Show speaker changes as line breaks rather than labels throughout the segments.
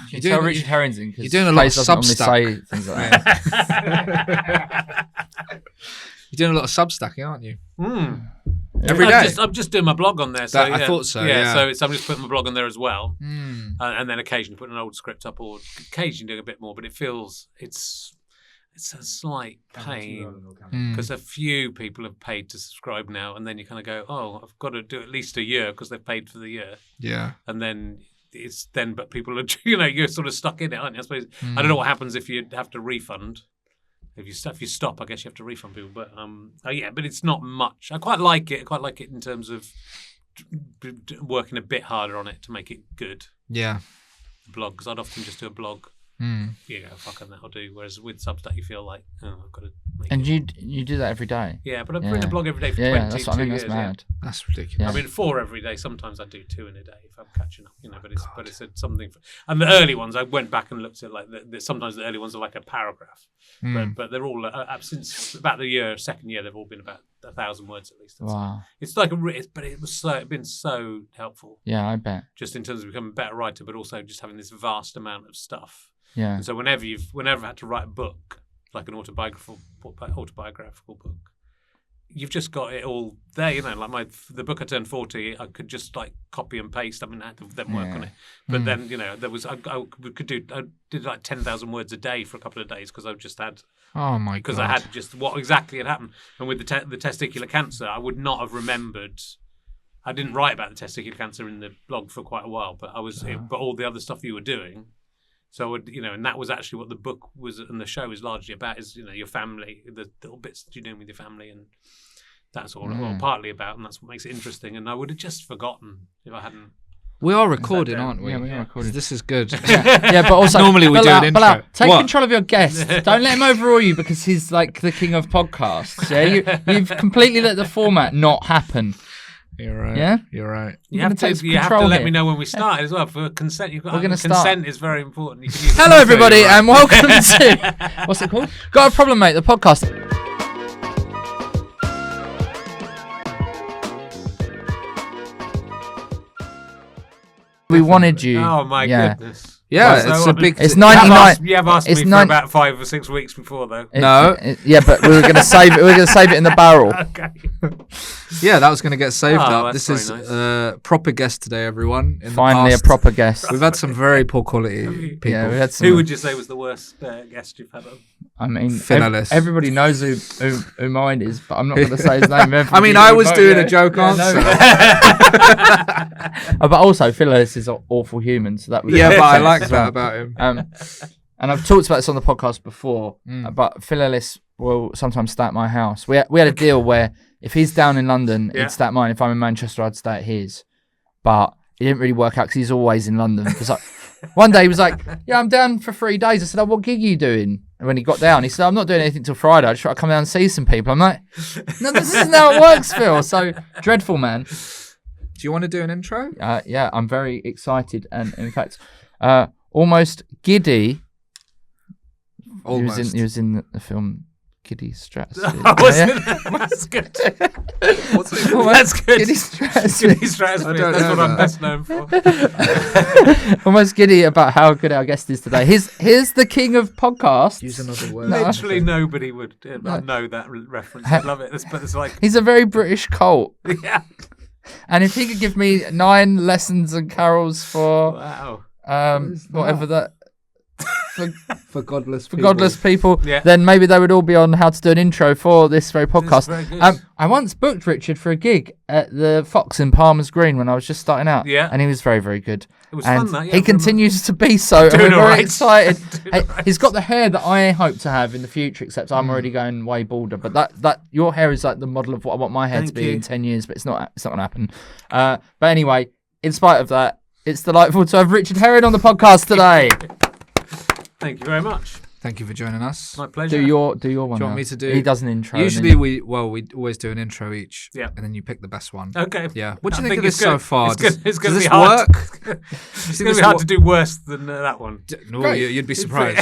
You tell Richard Harrington because
you're doing a lot of Substack.
Say things like that.
You're doing a lot of Substacking, aren't you?
Every day. I'm just doing my blog on there. So
I thought so. Yeah.
So I'm just putting my blog on there as well, and then occasionally putting an old script up, or occasionally doing a bit more. But it feels it's a slight pain because a few people have paid to subscribe now, and then you kind of go, oh, I've got to do at least a year because they've paid for the year.
Yeah.
And then but people are, you're sort of stuck in it, aren't you? I suppose I don't know what happens if you have to refund. If you stop, I guess you have to refund people. But but it's not much. I quite like it. I quite like it in terms of working a bit harder on it to make it good.
Yeah.
The blog, because I'd often just do a blog. Fucking that'll do. Whereas with Substack, you feel like, I've got to make
and it. You do that every day?
Yeah, but I've been a blog every day for 22
that's what I mean,
years.
That's mad.
Yeah. That's ridiculous.
I mean, 4 every day. Sometimes I do 2 in a day if I'm catching up, but it's something. And the early ones, I went back and looked at sometimes the early ones are like a paragraph, but they're all since about the second year, they've all been about 1,000 words at least.
Wow.
It's like it's been so helpful.
Yeah, I bet.
Just in terms of becoming a better writer, but also just having this vast amount of stuff.
Yeah.
And so whenever I've had to write a book, like an autobiographical book, you've just got it all there, like the book I turned 40, I could just like copy and paste. I mean, I had to then work on it. But then, there was, I did like 10,000 words a day for a couple of days because I just had,
oh my God.
Because I had just what exactly had happened. And with the testicular cancer, I would not have remembered. I didn't write about the testicular cancer in the blog for quite a while, but but all the other stuff you were doing. So, and that was actually what the book was, and the show is largely about, is, your family, the little bits that you're doing with your family, and that's all partly about, and that's what makes it interesting. And I would have just forgotten if I hadn't.
We are recording, aren't we?
Yeah, we are recording.
This is good.
Yeah, but also
normally we do an intro.
Bilal, take control of your guest. Don't let him overrule you because he's like the king of podcasts. Yeah, you've completely let the format not happen.
You're right.
Yeah,
you're right.
You have to let me know when we start as well for consent. We're going to start. Consent is very important.
Hello, everybody, and welcome to what's it called? Got a Problem, Mate, the podcast. We wanted you.
Oh my goodness.
Yeah, it's a big.
It's 99.
You have asked me for about 5 or 6 weeks before, though.
Yeah, but we were going to save it. We were going to save it in the barrel.
Okay.
Yeah, that was going to get saved up. This is
nice.
Proper guest today, everyone.
Finally, a proper guest.
We've had some very poor quality people.
Yeah, we had some.
Who would you say was the worst guest you've had on?
I mean,
Finalist.
Everybody knows who mine is, but I'm not going to say his name.
I mean, I was doing a joke answer.
But also, Phyllis is an awful human, so that was
but I like that about him.
And I've talked about this on the podcast before, but Phyllis will sometimes stay at my house. We had a deal where if he's down in London, he'd stay at mine. If I'm in Manchester, I'd stay at his. But it didn't really work out because he's always in London. Because one day he was like, "Yeah, I'm down for 3 days." I said, "Oh, what gig are you doing?" And when he got down, he said, "I'm not doing anything till Friday. I just try to come down and see some people." I'm like, "No, this isn't how it works, Phil." So dreadful, man.
Do you want to do an intro?
Yeah, I'm very excited, and in fact, almost giddy.
Almost.
He was in the film Giddy Stratosphere.
That's good.
What's it called?
That's good.
Giddy Stratosphere.
That's what I'm best known for.
Almost giddy about how good our guest is today. Here's the king of podcasts.
Use another word.
Literally nobody would know that reference. I love it. It's like
he's a very British cult.
Yeah.
And if he could give me 9 lessons and carols for whatever that
for godless
people, then maybe they would all be on how to do an intro for this very podcast. I once booked Richard for a gig at the Fox in Palmer's Green when I was just starting out, and he was very, very good.
It was
and
fun,
he continues to be so, and we're very excited.
Hey,
he's got the hair that I hope to have in the future, except I'm already going way balder. But that your hair is like the model of what I want my hair to be in 10 years, but it's not going to happen. But anyway, in spite of that, it's delightful to have Richard Herring on the podcast today.
Thank you very much.
Thank you for joining us.
My pleasure.
Do your one.
Do you want
now.
me to do?
He does an intro.
Usually we always do an intro each.
Yeah.
And then you pick the best one.
Okay.
Yeah. What do you think of this so far?
It's going to be
hard.
Work? It's going to be hard to do worse than that one.
No, you'd be surprised.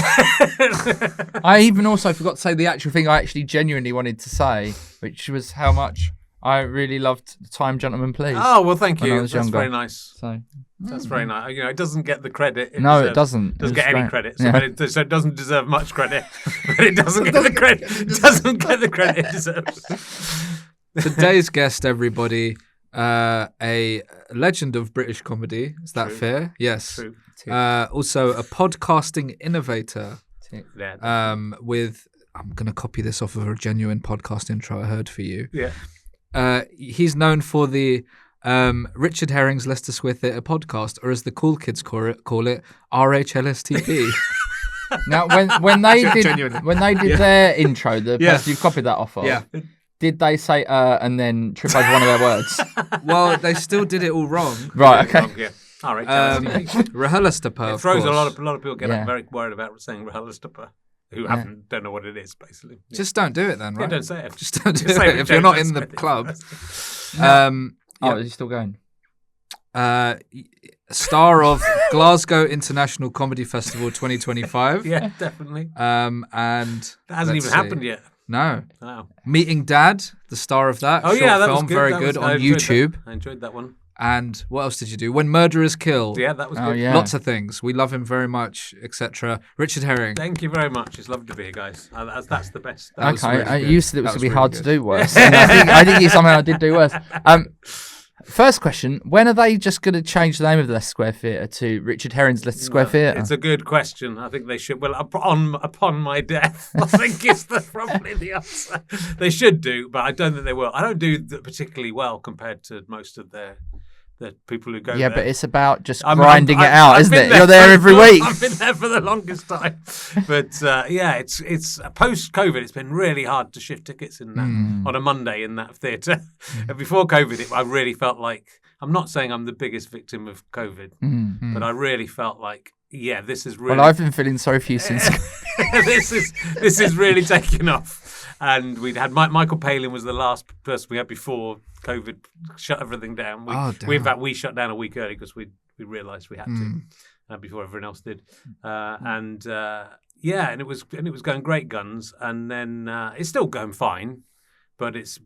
I even also forgot to say the actual thing I actually genuinely wanted to say, which was how much I really loved The Time Gentlemen Please.
Oh, well, thank you.
That's
very nice.
So
That's very nice. You know, it doesn't get the credit.
No, it doesn't.
Doesn't get any credit. So,
Yeah.
so it doesn't deserve much credit. But it doesn't get the credit. It doesn't get the credit it deserves.
Today's guest, everybody, a legend of British comedy. Is that fair? Yes.
True.
Also a podcasting innovator.
Yeah.
With I'm going to copy this off of a genuine podcast intro I heard for you.
Yeah.
He's known for the Richard Herring's Leicester Square Theatre podcast, or as the cool kids call it RHLSTP.
Now, when they did
Genuinely.
their intro, the person you've copied that off of, did they say and then trip over one of their words?
Well, they still did it all wrong.
Right. Okay.
Yeah. All right.
Rehearsal.
It throws a lot of people get very worried about saying rehearsal who don't know what it is, basically. Yeah.
Just don't do it then, right?
Yeah, don't say it.
Just don't do it if you're not in the club.
Oh, is he still going?
Star of Glasgow International Comedy Festival 2025.
Yeah, definitely.
And
that hasn't even happened yet.
No.
Oh.
Meeting Dad, the star of that.
Oh,
short
yeah, that
film,
was good.
very
That
good
was-
on YouTube.
I enjoyed that one.
And what else did you do? When Murderers Kill.
Yeah, that was
Oh,
good.
yeah.
Lots of things. We love him very much, etc. Richard Herring.
Thank you very much. It's lovely to be here, guys. That's the best.
That was
Okay,
really good.
you said it was
That
going to be
was
hard
really
to do worse. And I think you somehow did do worse. First question: when are they just going to change the name of the Leicester Square Theatre to Richard Herring's Leicester Square Theatre?
It's a good question. I think they should. Well, upon my death, I think is probably the answer. They should do, but I don't think they will. I don't do particularly well compared to most of the people who go there.
Yeah, but it's about just
I'm
grinding it out,
I've
isn't
been
it? You're there every week.
I've been there for the longest time. But yeah, it's post-COVID. It's been really hard to shift tickets in that on a Monday in that theatre. And before COVID, I really felt like, I'm not saying I'm the biggest victim of COVID, but I really felt like, yeah, this is really.
Well, I've been feeling sorry for you since.
this is really taking off. And we'd had Michael Palin was the last person we had before COVID shut everything down. In fact, we shut down a week early because we realised we had to before everyone else did. And it was going great guns. And then it's still going fine, but it's.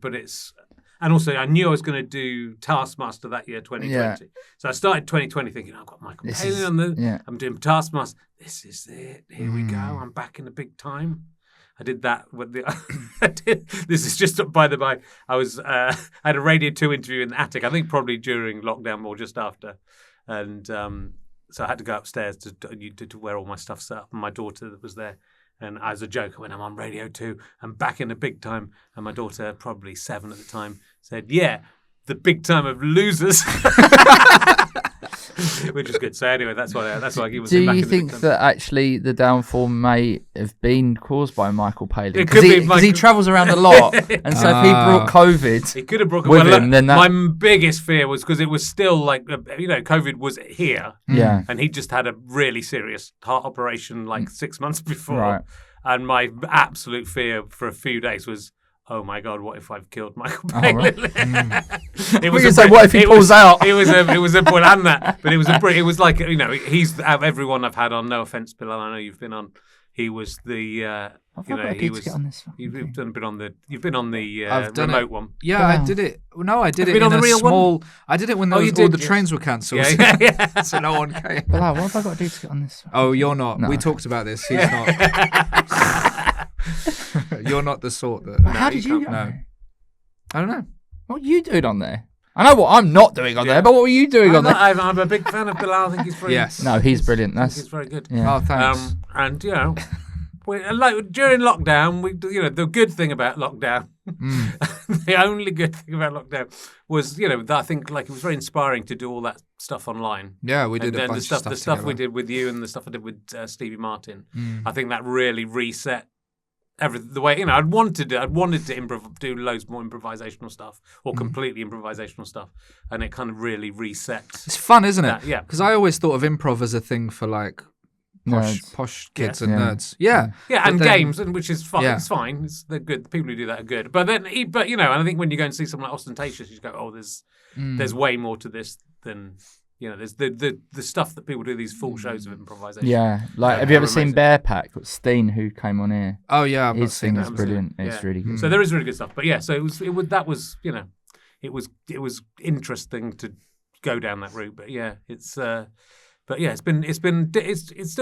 And also, I knew I was going to do Taskmaster that year, 2020. Yeah. So I started 2020 thinking, I've got Michael Palin on the. Yeah. I'm doing Taskmaster. This is it. Here we go. I'm back in the big time. I did that with this is just by the by. I had a Radio 2 interview in the attic. I think probably during lockdown or just after, and so I had to go upstairs to where all my stuff's set up. And my daughter was there, and as a joke, when I'm on Radio 2, I'm back in the big time. And my daughter, probably 7 at the time, said, "Yeah, the big time of losers." Which is good. So anyway, that's why I give us.
Do you think that actually the downfall may have been caused by Michael Palin?
It could be
because he travels around a lot, and so if he brought COVID,
he could have brought
with him. Then
my biggest fear was because it was still like COVID was here, and he just had a really serious heart operation like 6 months before,
right.
And my absolute fear for a few days was, oh my God, what if I've killed Michael Palin?
Right. What if he pulls out?
It was a well, and that, but it was like he's out of everyone I've had on. No offense, Bilal, I know you've been on. He was the You've been on the remote one.
Yeah, I did it. No, I did it
in
in
a
real small.
one?
I did it when
all
the trains were cancelled.
Yeah.
So no one came.
Bilal, what have I got to do to get on this?
Oh, you're not. No. We talked about this. He's not. You're not the sort that.
How did you get on
No.
there?
I don't know.
What are you doing on there? I know what I'm not doing on there, but what were you doing on there?
I'm a big fan of Bilal. I think he's very.
Yes.
No, he's brilliant.
He's very good.
Yeah.
Oh, thanks.
And during lockdown, the good thing about lockdown, the only good thing about lockdown was, I think it was very inspiring to do all that stuff online.
Yeah, we did a bunch of stuff
the stuff we did with you and the stuff I did with Stevie Martin. I think that really reset the way I wanted to do loads more improvisational stuff or completely improvisational stuff, and it kind of really reset.
It's fun, isn't it?
Yeah,
because I always thought of improv as a thing for posh kids and nerds. Yeah,
and games, and which is fine. Yeah. It's fine. They're good. The people who do that are good. But and I think when you go and see someone like Ostentatious, you go, oh, there's way more to this than. There's the stuff that people do, these full shows of improvisation.
Yeah, have you ever seen Bear Pack? Steen, who came on here.
Oh yeah,
his thing is brilliant. It's really good.
So there is really good stuff. But yeah, so it was interesting to go down that route. But yeah, it's still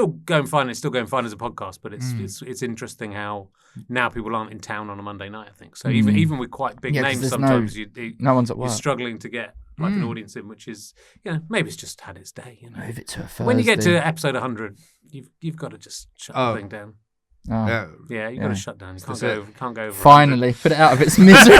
going fine. It's still going fine as a podcast, but it's interesting how now people aren't in town on a Monday night. I think so. Even with quite big names, sometimes
no one's at work.
You're struggling to get like an audience in, which is maybe it's just had its day.
Move it to a Thursday.
When you get to episode 100, you've got to just shut the thing down.
Oh.
Yeah, you've got to shut down. You can't go over.
Finally, put it out of its misery.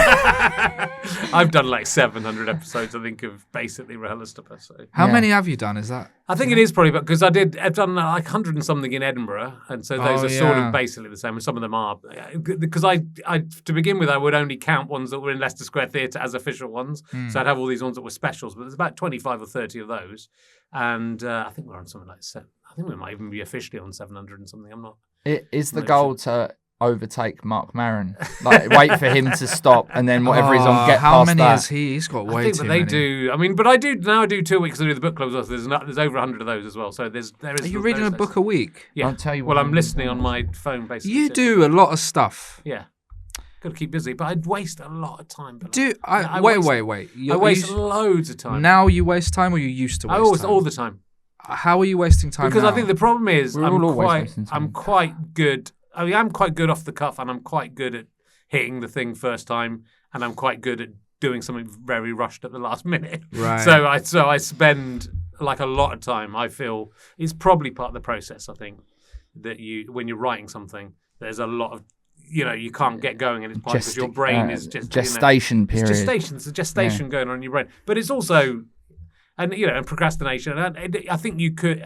I've done like 700 episodes, I think, of basically RHLSTP. So.
How many have you done? Is that?
I think it is probably, because I've done like 100 and something in Edinburgh, and so those are sort of basically the same, and some of them are. Because I to begin with, I would only count ones that were in Leicester Square Theatre as official ones, so I'd have all these ones that were specials, but there's about 25 or 30 of those, and I think we're on something like 7. I think we might even be officially on 700 and something. I'm not.
Is the goal to overtake Mark Maron? Like, wait for him to stop, and then whatever he's on, get
how
past
many
that.
is he? He's got way
I think
too
that they
many.
do. I mean, but I do 2 weeks to do the book clubs. Also. There's over 100 of those as well. So there is.
Are you reading a book a week?
Yeah.
I'll tell you.
Well, I'm listening on my phone basically.
You do a lot of stuff.
Yeah. Got to keep busy, but I'd waste a lot of time.
Wait.
I waste loads of time.
Now you waste time, or you used to waste time?
All the time.
How are you wasting time
Because
now?
I think the problem is
I'm
quite good. I mean, I'm quite good off the cuff, and I'm quite good at hitting the thing first time, and I'm quite good at doing something very rushed at the last minute.
Right.
So I spend like a lot of time. I feel it's probably part of the process. I think that when you're writing something, there's a lot of you can't get going in its part because your brain is just
gestation period.
It's a gestation going on in your brain, but it's also. And procrastination. And I think you could.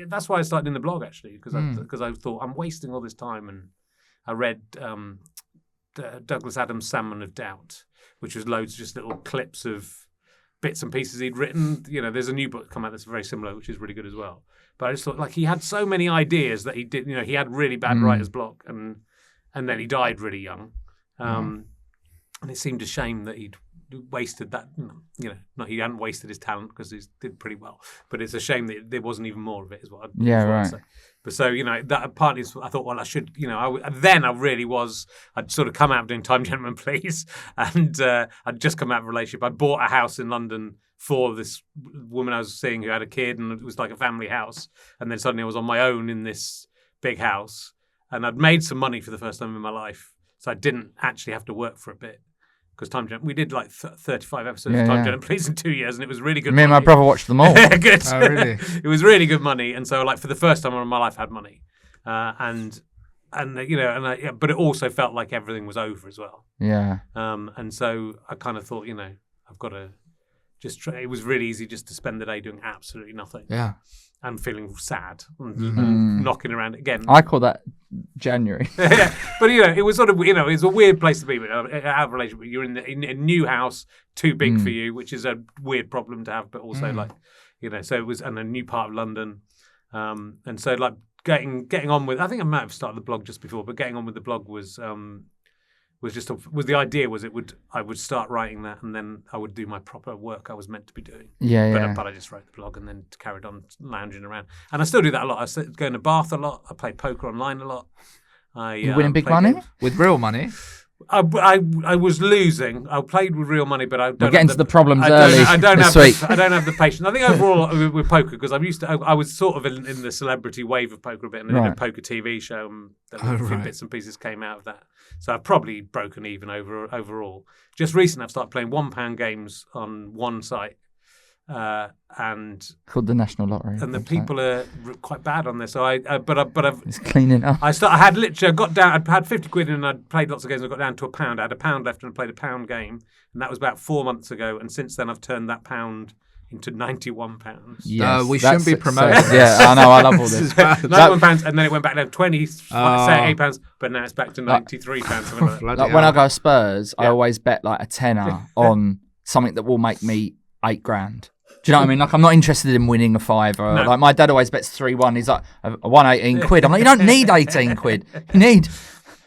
That's why I started in the blog actually, because I thought I'm wasting all this time. And I read Douglas Adams' Salmon of Doubt, which was loads of just little clips of bits and pieces he'd written. There's a new book come out that's very similar, which is really good as well. But I just thought he had so many ideas that he did. He had really bad writer's block, and then he died really young. And it seemed a shame that he'd wasted that, he hadn't wasted his talent because he did pretty well, but it's a shame that there wasn't even more of it, is what I'd say. But so, that partly I thought, well, I should, I'd sort of come out of doing Time Gentlemen Please, and I'd just come out of a relationship. I bought a house in London for this woman I was seeing who had a kid, and it was like a family house, and then suddenly I was on my own in this big house, and I'd made some money for the first time in my life, so I didn't actually have to work for a bit. Because we did like 35 episodes of Time Gentlemen Please in 2 years, and it was really good.
Me and my brother watched them all.
Good.
Oh, really?
It was really good money, and so for the first time in my life, I had money, but it also felt like everything was over as well.
Yeah.
And so I kind of thought, I've got to just try. It was really easy just to spend the day doing absolutely nothing.
Yeah.
And feeling sad and knocking around again.
I call that January.
Yeah, but it was sort of it's a weird place to be. But out of a relationship, you're in a new house, too big for you, which is a weird problem to have. But also so it was, and a new part of London, and so getting on with. I think I might have started the blog just before, but getting on with the blog was the idea was I would start writing that, and then I would do my proper work I was meant to be doing. But I just wrote the blog and then carried on lounging around, and I still do that a lot. I was going to Bath a lot. I played poker online a lot.
You winning big money
with real money?
I was losing. I played with real money, but I don't.
We're getting to the problems early.
I don't have the patience. I think overall with poker, because I was sort of in the celebrity wave of poker a bit, and I did a poker TV show, and a few bits and pieces came out of that. So I've probably broken even overall. Just recently, I've started playing £1 games on one site. And
called the National Lottery,
and the people are quite bad on this. So I've
it's cleaning up.
I got down. I'd had 50 quid and I'd played lots of games. I got down to £1. I had £1 left and I played a £1 game, and that was about 4 months ago. And since then, I've turned that £1 into £91.
Yes,
we shouldn't be promoting.
I know. I love all this.
£91, and then it went back down £8, but now it's back to £93.
Like when I go Spurs, I always bet like a tenner on something that will make me £8,000. Do you know what I mean? Like, I'm not interested in winning a fiver. No. Like, my dad always bets 3-1. He's like, I won 18 quid. I'm like, you don't need 18 quid. You need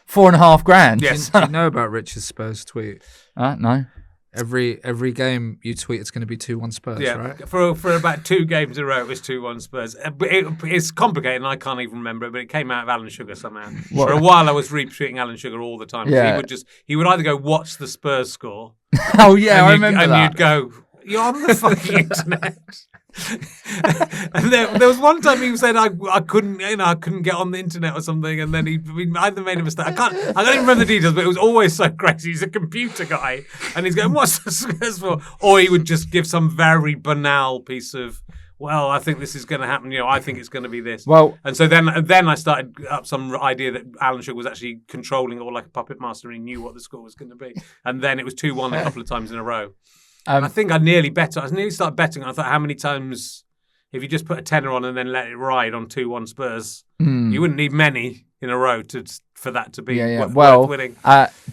4.5 grand.
Yes. Do you know about Rich's Spurs tweet?
No.
Every game you tweet, it's going to be 2-1 Spurs, right?
For about 2 games in a row, it was 2-1 Spurs. It's complicated, and I can't even remember it, but it came out of Alan Sugar somehow.
What?
For a while, I was retweeting Alan Sugar all the time. Yeah. He would either go watch the Spurs score.
Oh, yeah, I remember that.
And you'd go... You're on the fucking internet. And there was one time he said I couldn't get on the internet or something, and then he either made a mistake. I don't even remember the details, but it was always so crazy. He's a computer guy, and he's going, "What's this for?" Or he would just give some very banal piece of, "Well, I think this is going to happen. I think it's going to be this."
Well,
and so then I started up some idea that Alan Sugar was actually controlling it all like a puppet master, and he knew what the score was going to be. And then it was 2-1 a couple of times in a row. I think I nearly started betting. I thought, how many times, if you just put a tenner on and then let it ride on 2-1 Spurs, you wouldn't need many in a row for that to be worth winning.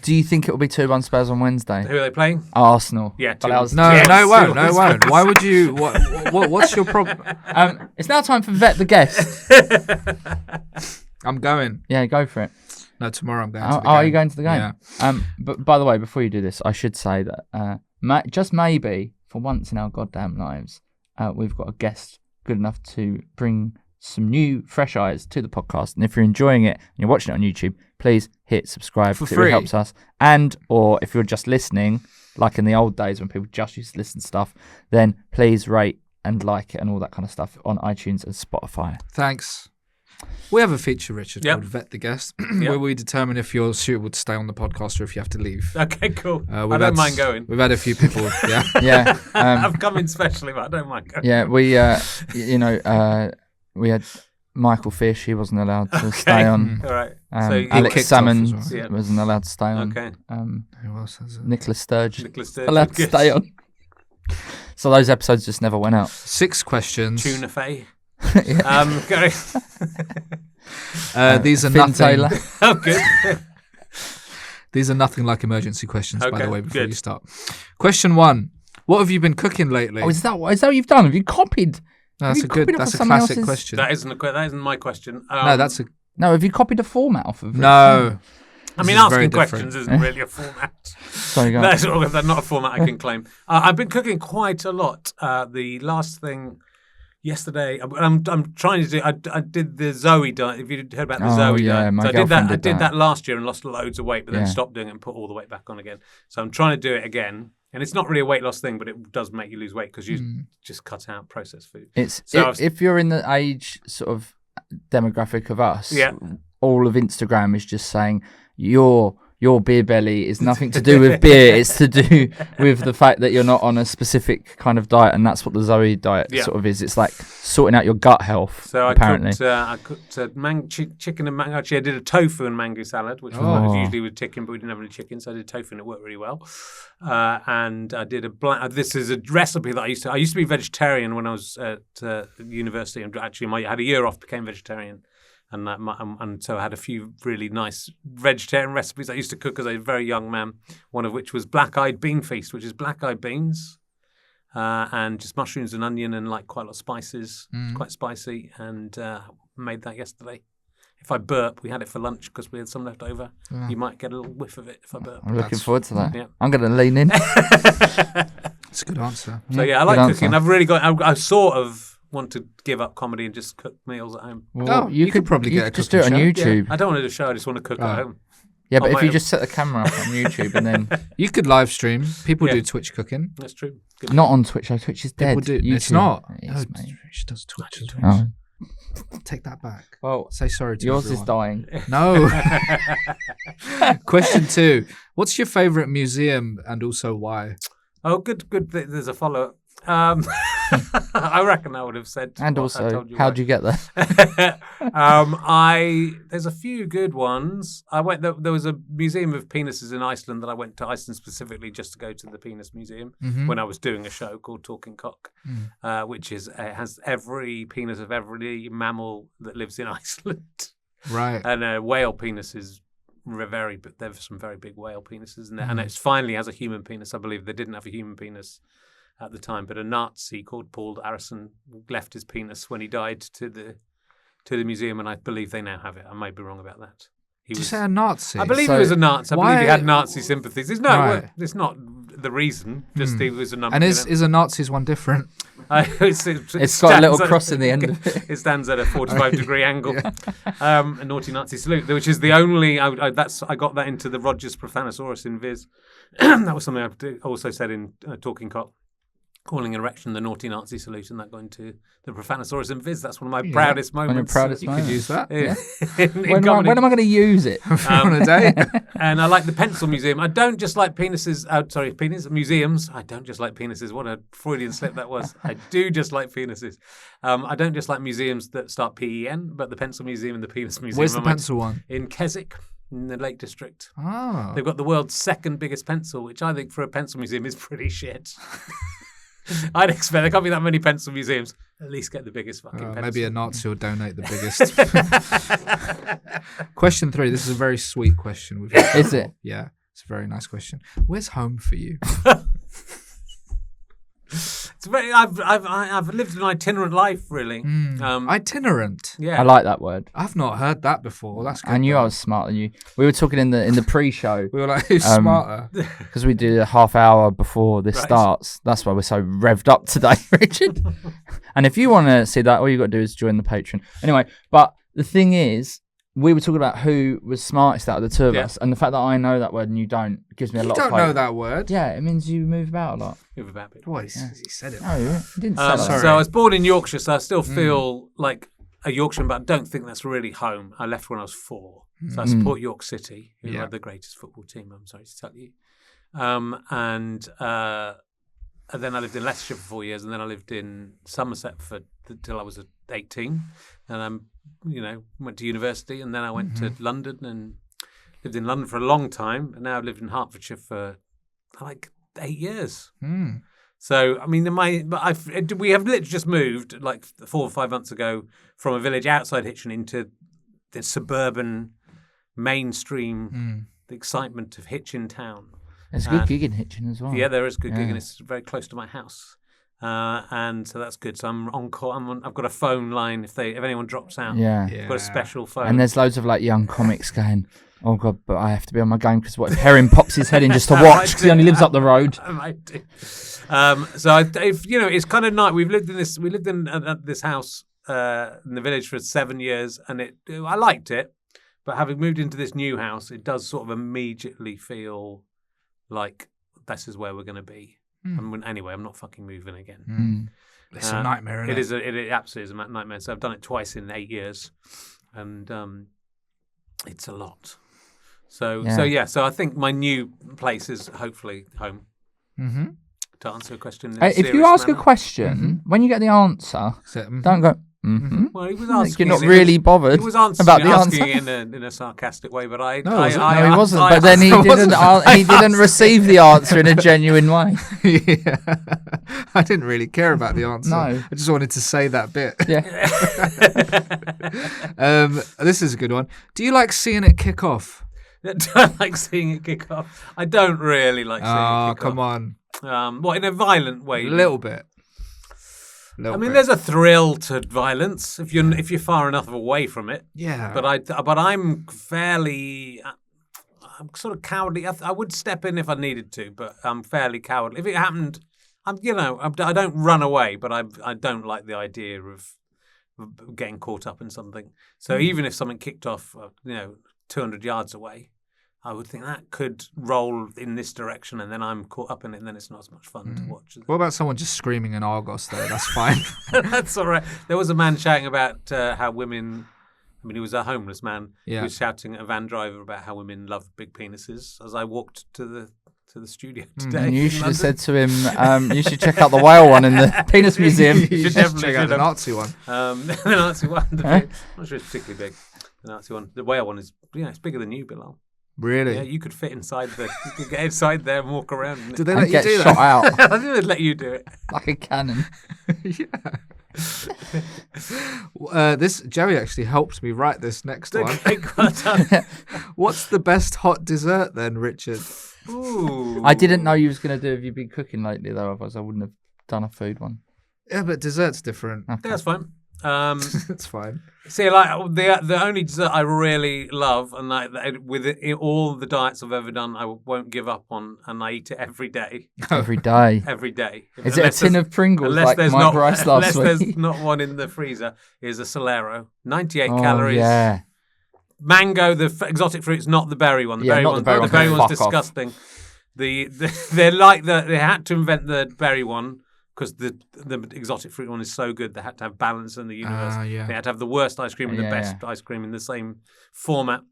Do you think it will be 2-1 Spurs on Wednesday?
Who are they playing?
Arsenal.
Yeah,
no, it won't. No, it won't. Why would you? What's your problem?
It's now time for Vet the Guest.
I'm going.
Yeah, go for it.
No, tomorrow I'm going to the game.
Are you going to the game?
Yeah.
But by the way, before you do this, I should say that just maybe, for once in our goddamn lives, we've got a guest good enough to bring some new, fresh eyes to the podcast. And if you're enjoying it and you're watching it on YouTube, please hit subscribe.
For
free. It
free.
really helps us. And, or if you're just listening, like in the old days when people just used to listen to stuff, then please rate and like it and all that kind of stuff on iTunes and Spotify.
Thanks. We have a feature, Richard, called Vet the Guest, where we determine if you're suitable to stay on the podcast or if you have to leave.
Okay, cool. I don't mind going.
We've had a few people,
Yeah.
I've come in specially, but I don't mind going.
Yeah, we had Michael Fish. He wasn't allowed to stay on.
All right.
So Alex Salmon wasn't allowed to stay on.
Okay.
Who else has it?
Nicholas Sturge
Nicholas
allowed to stay on. So those episodes just never went out.
6 questions.
Tuna Fay.
These are
Finn
nothing.
Taylor.
Oh, good.
These are nothing like emergency questions, by the
Okay,
way, before
good.
you start. Question 1. What have you been cooking lately?
Oh, is that what you've done? Have you copied?
No, that's
you copied it
that's
off
a
someone
classic
else's-
question.
That isn't my question.
No, have you copied a format off of it?
No.
I mean,
This is very
asking
different.
questions isn't really a format.
Sorry, go on.
That's not a format I can claim. I've been cooking quite a lot. The last thing yesterday, I'm trying to do. I did the Zoe diet. If you heard about the Zoe diet,
my
so I did
girlfriend
that. I
did
did
that.
that last year and lost loads of weight, but then stopped doing it and put all the weight back on again. So I'm trying to do it again. And it's not really a weight loss thing, but it does make you lose weight because you just cut out processed food.
If you're in the age sort of demographic of us, all of Instagram is just saying your beer belly is nothing to do with beer. It's to do with the fact that you're not on a specific kind of diet, and that's what the Zoe diet sort of is. It's like sorting out your gut health. So apparently,
I cooked chicken and mango. Actually, I did a tofu and mango salad, which was usually with chicken, but we didn't have any chicken, so I did tofu and it worked really well. And I did this is a recipe that I used to be vegetarian when I was at university, and actually I had a year off, became vegetarian. And so I had a few really nice vegetarian recipes I used to cook as a very young man, one of which was black-eyed bean feast, which is black-eyed beans and just mushrooms and onion and like quite a lot of spices, quite spicy, and made that yesterday. If I burp, we had it for lunch because we had some left over. You might get a little whiff of it if I burp.
I'm looking forward to that.
Yeah.
I'm going to lean in.
That's a good answer.
So I like cooking. I've really got. I sort of want to give up comedy and just cook meals at home.
Well,
you could probably get a
just do it on
cooking show.
YouTube.
I don't want to do a show. I just want to cook at home.
Yeah, but if you just set the camera up on YouTube and then
You could live stream. People do Twitch cooking.
That's true. Good.
not on Twitch. Twitch is dead.
People do.
YouTube.
It's not.
It is,
No,
mate.
she does Twitch.
Oh.
Take that back.
Well,
Say sorry to
yours
everyone.
is dying.
No. Question 2. What's your favourite museum and also why?
Oh, good. There's a follow-up. I reckon I would have said.
And
what I
also,
told you
how'd you get there?
There's a few good ones. I went. There was a museum of penises in Iceland that I went to Iceland specifically just to go to the penis museum when I was doing a show called Talking Cock, which has every penis of every mammal that lives in Iceland.
Right.
And whale penises. But there's some very big whale penises in there, and it finally has a human penis. I believe they didn't have a human penis at the time, but a Nazi called Paul Arison left his penis when he died to the museum, and I believe they now have it. I may be wrong about that.
Did you say a Nazi?
I believe he was a Nazi. I believe he had Nazi sympathies. It's not the reason. Just he was a number.
And is a Nazi's one different?
It's got a little cross in the end of it.
It stands at a 45-degree angle. A naughty Nazi salute, which is the only. I got that into the Rogers Profanosaurus in Viz. That was something I also said in Talking Cock. calling erection the naughty Nazi salute, and that going to the Profanosaurus and Viz. That's one of my proudest moments.
Proudest
You could use that.
When am I going to use it?
On a day.
And I like the Pencil Museum. I don't just like penises. Museums. I don't just like penises. What a Freudian slip that was. I do just like penises. I don't just like museums that start PEN, but the Pencil Museum and the Penis Museum.
Where's the pencil one?
In Keswick, in the Lake District.
Ah.
They've got the world's second biggest pencil, which I think for a pencil museum is pretty shit. I'd expect there can't be that many pencil museums. At least get the biggest fucking pencil.
Maybe a Nazi will donate the biggest. Question 3. This is a very sweet question.
Is it?
Yeah, it's a very nice question. Where's home for you?
It's very. I've lived an itinerant life, really.
Itinerant.
Yeah,
I like that word.
I've not heard that before. That's good.
I knew I was smarter than you. We were talking in the pre-show.
We were like, who's smarter?
Because we do a half hour before this starts. That's why we're so revved up today, Richard. And if you want to see that, all you got to do is join the Patreon. Anyway, but the thing is, we were talking about who was smartest out of the two of us, and the fact that I know that word and you don't gives me a lot of hope.
You don't know that word?
Yeah, it means you move about a lot.
move about a bit.
Boy, he said it.
No, he didn't say that.
So I was born in Yorkshire, so I still feel like a Yorkshireman, but I don't think that's really home. I left when I was 4, so I support York City, who are the greatest football team, I'm sorry to tell you. And then I lived in Leicestershire for 4 years, and then I lived in Somerset till I was 18, and went to university, and then I went to London and lived in London for a long time, and now I've lived in Hertfordshire for like 8 years. So I mean, we have literally just moved like 4 or 5 months ago from a village outside Hitchin into the suburban mainstream, the excitement of Hitchin town.
There's a good gig in Hitchin as well.
Yeah, there is a good gig, and it's very close to my house. And so that's good. So I'm on call. I've got a phone line if anyone drops out. I've got a special phone.
And there's loads of like young comics going, oh God, but I have to be on my game because what if Herring pops his head in just to watch because he only lives up the road?
I might do. So it's kind of nice. We lived in this house in the village for 7 years, and I liked it. But having moved into this new house, it does sort of immediately feel like this is where we're going to be. Anyway, I'm not fucking moving again.
It's a nightmare, isn't it?
It absolutely is a nightmare. So I've done it twice in 8 years, and it's a lot. So I think my new place is hopefully home. To answer a question,
if you ask a question, when you get the answer, don't go.
Well, he was asking.
You're not really bothered.
He was asking it in a sarcastic way, but I
he wasn't. But then he didn't receive the answer in a genuine way.
I didn't really care about the answer.
No,
I just wanted to say that bit.
Yeah.
This is a good one. Do you like seeing it kick off?
I don't like seeing it kick off. I don't really like seeing it kick off.
Oh, come on.
What, in a violent way?
A little bit.
There's a thrill to violence if you're far enough away from it.
Yeah.
But I'm sort of cowardly. I would step in if I needed to, but I'm fairly cowardly. If it happened, I don't run away, but I don't like the idea of getting caught up in something. So even if something kicked off, 200 yards away, I would think that could roll in this direction, and then I'm caught up in it, and then it's not as much fun to watch.
What about someone just screaming in Argos, though? That's fine.
That's all right. There was a man shouting about how women... he was a homeless man.
Yeah.
He was shouting at a van driver about how women love big penises as I walked to the studio today.
And you should have said to him, you should check out the whale one in the penis museum.
You should definitely check out the Nazi one.
The Nazi one. I'm not sure it's particularly big. The Nazi one. The whale one is, it's bigger than you, Bilal.
Really?
Yeah, you could fit inside you could get inside there and walk around.
Did they let you do
shot
that?
out
I think they'd let you do it.
like a cannon.
This Joey actually helped me write this next one.
Okay, well done.
What's the best hot dessert then, Richard?
Ooh.
I didn't know you was going to do if you've been cooking lately, though, otherwise I wouldn't have done a food one.
Yeah, but dessert's different.
Okay. That's fine.
It's fine.
See, like the only dessert I really love, and all the diets I've ever done, I won't give up on, and I eat it every day.
Every day.
Every day.
Is it a tin of Pringles like Mike Rice last week?
Unless there's not one in the freezer, is a Solero. 98 calories.
Yeah.
Mango, the exotic fruit's not the berry one. The berry one's disgusting. They had to invent the berry one because the exotic fruit one is so good. They had to have balance in the universe.
Yeah.
They had to have the worst ice cream and the best ice cream in the same format.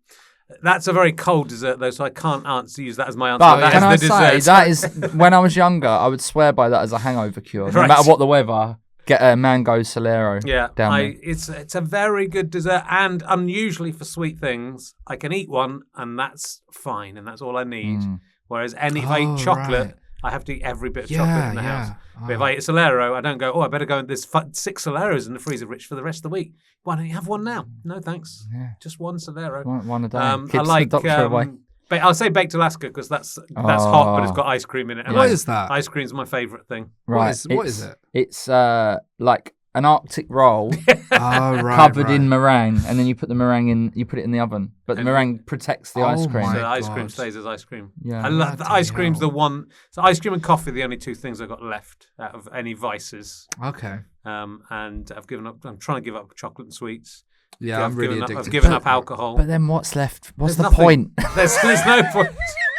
That's a very cold dessert, though, so I can't use that as my answer.
But can I say, that is, when I was younger, I would swear by that as a hangover cure. No matter what the weather, get a mango Solero down there.
It's a very good dessert, and unusually for sweet things, I can eat one, and that's fine, and that's all I need. Whereas if I eat chocolate, I have to eat every bit of chocolate in the house. But if I eat a Solero, I don't go, I better go, there's 6 Soleros in the freezer, Rich, for the rest of the week. Why don't you have one now? No, thanks. Yeah. Just one Solero.
One a day.
I like, the doctor away. I'll say baked Alaska because that's hot, but it's got ice cream in it. And
what is that?
Ice cream's my favourite thing.
Right.
What is it?
It's like an Arctic roll covered in meringue, and then you put the meringue in. You put it in the oven, but the meringue protects the ice cream.
So the ice cream stays as ice cream.
Yeah,
I love the ice cream's the one. So ice cream and coffee are the only 2 things I've got left out of any vices.
Okay.
And I've given up. I'm trying to give up chocolate and sweets.
Yeah, I'm really addicted.
I've given up alcohol.
But then what's left? What's the point?
There's no point.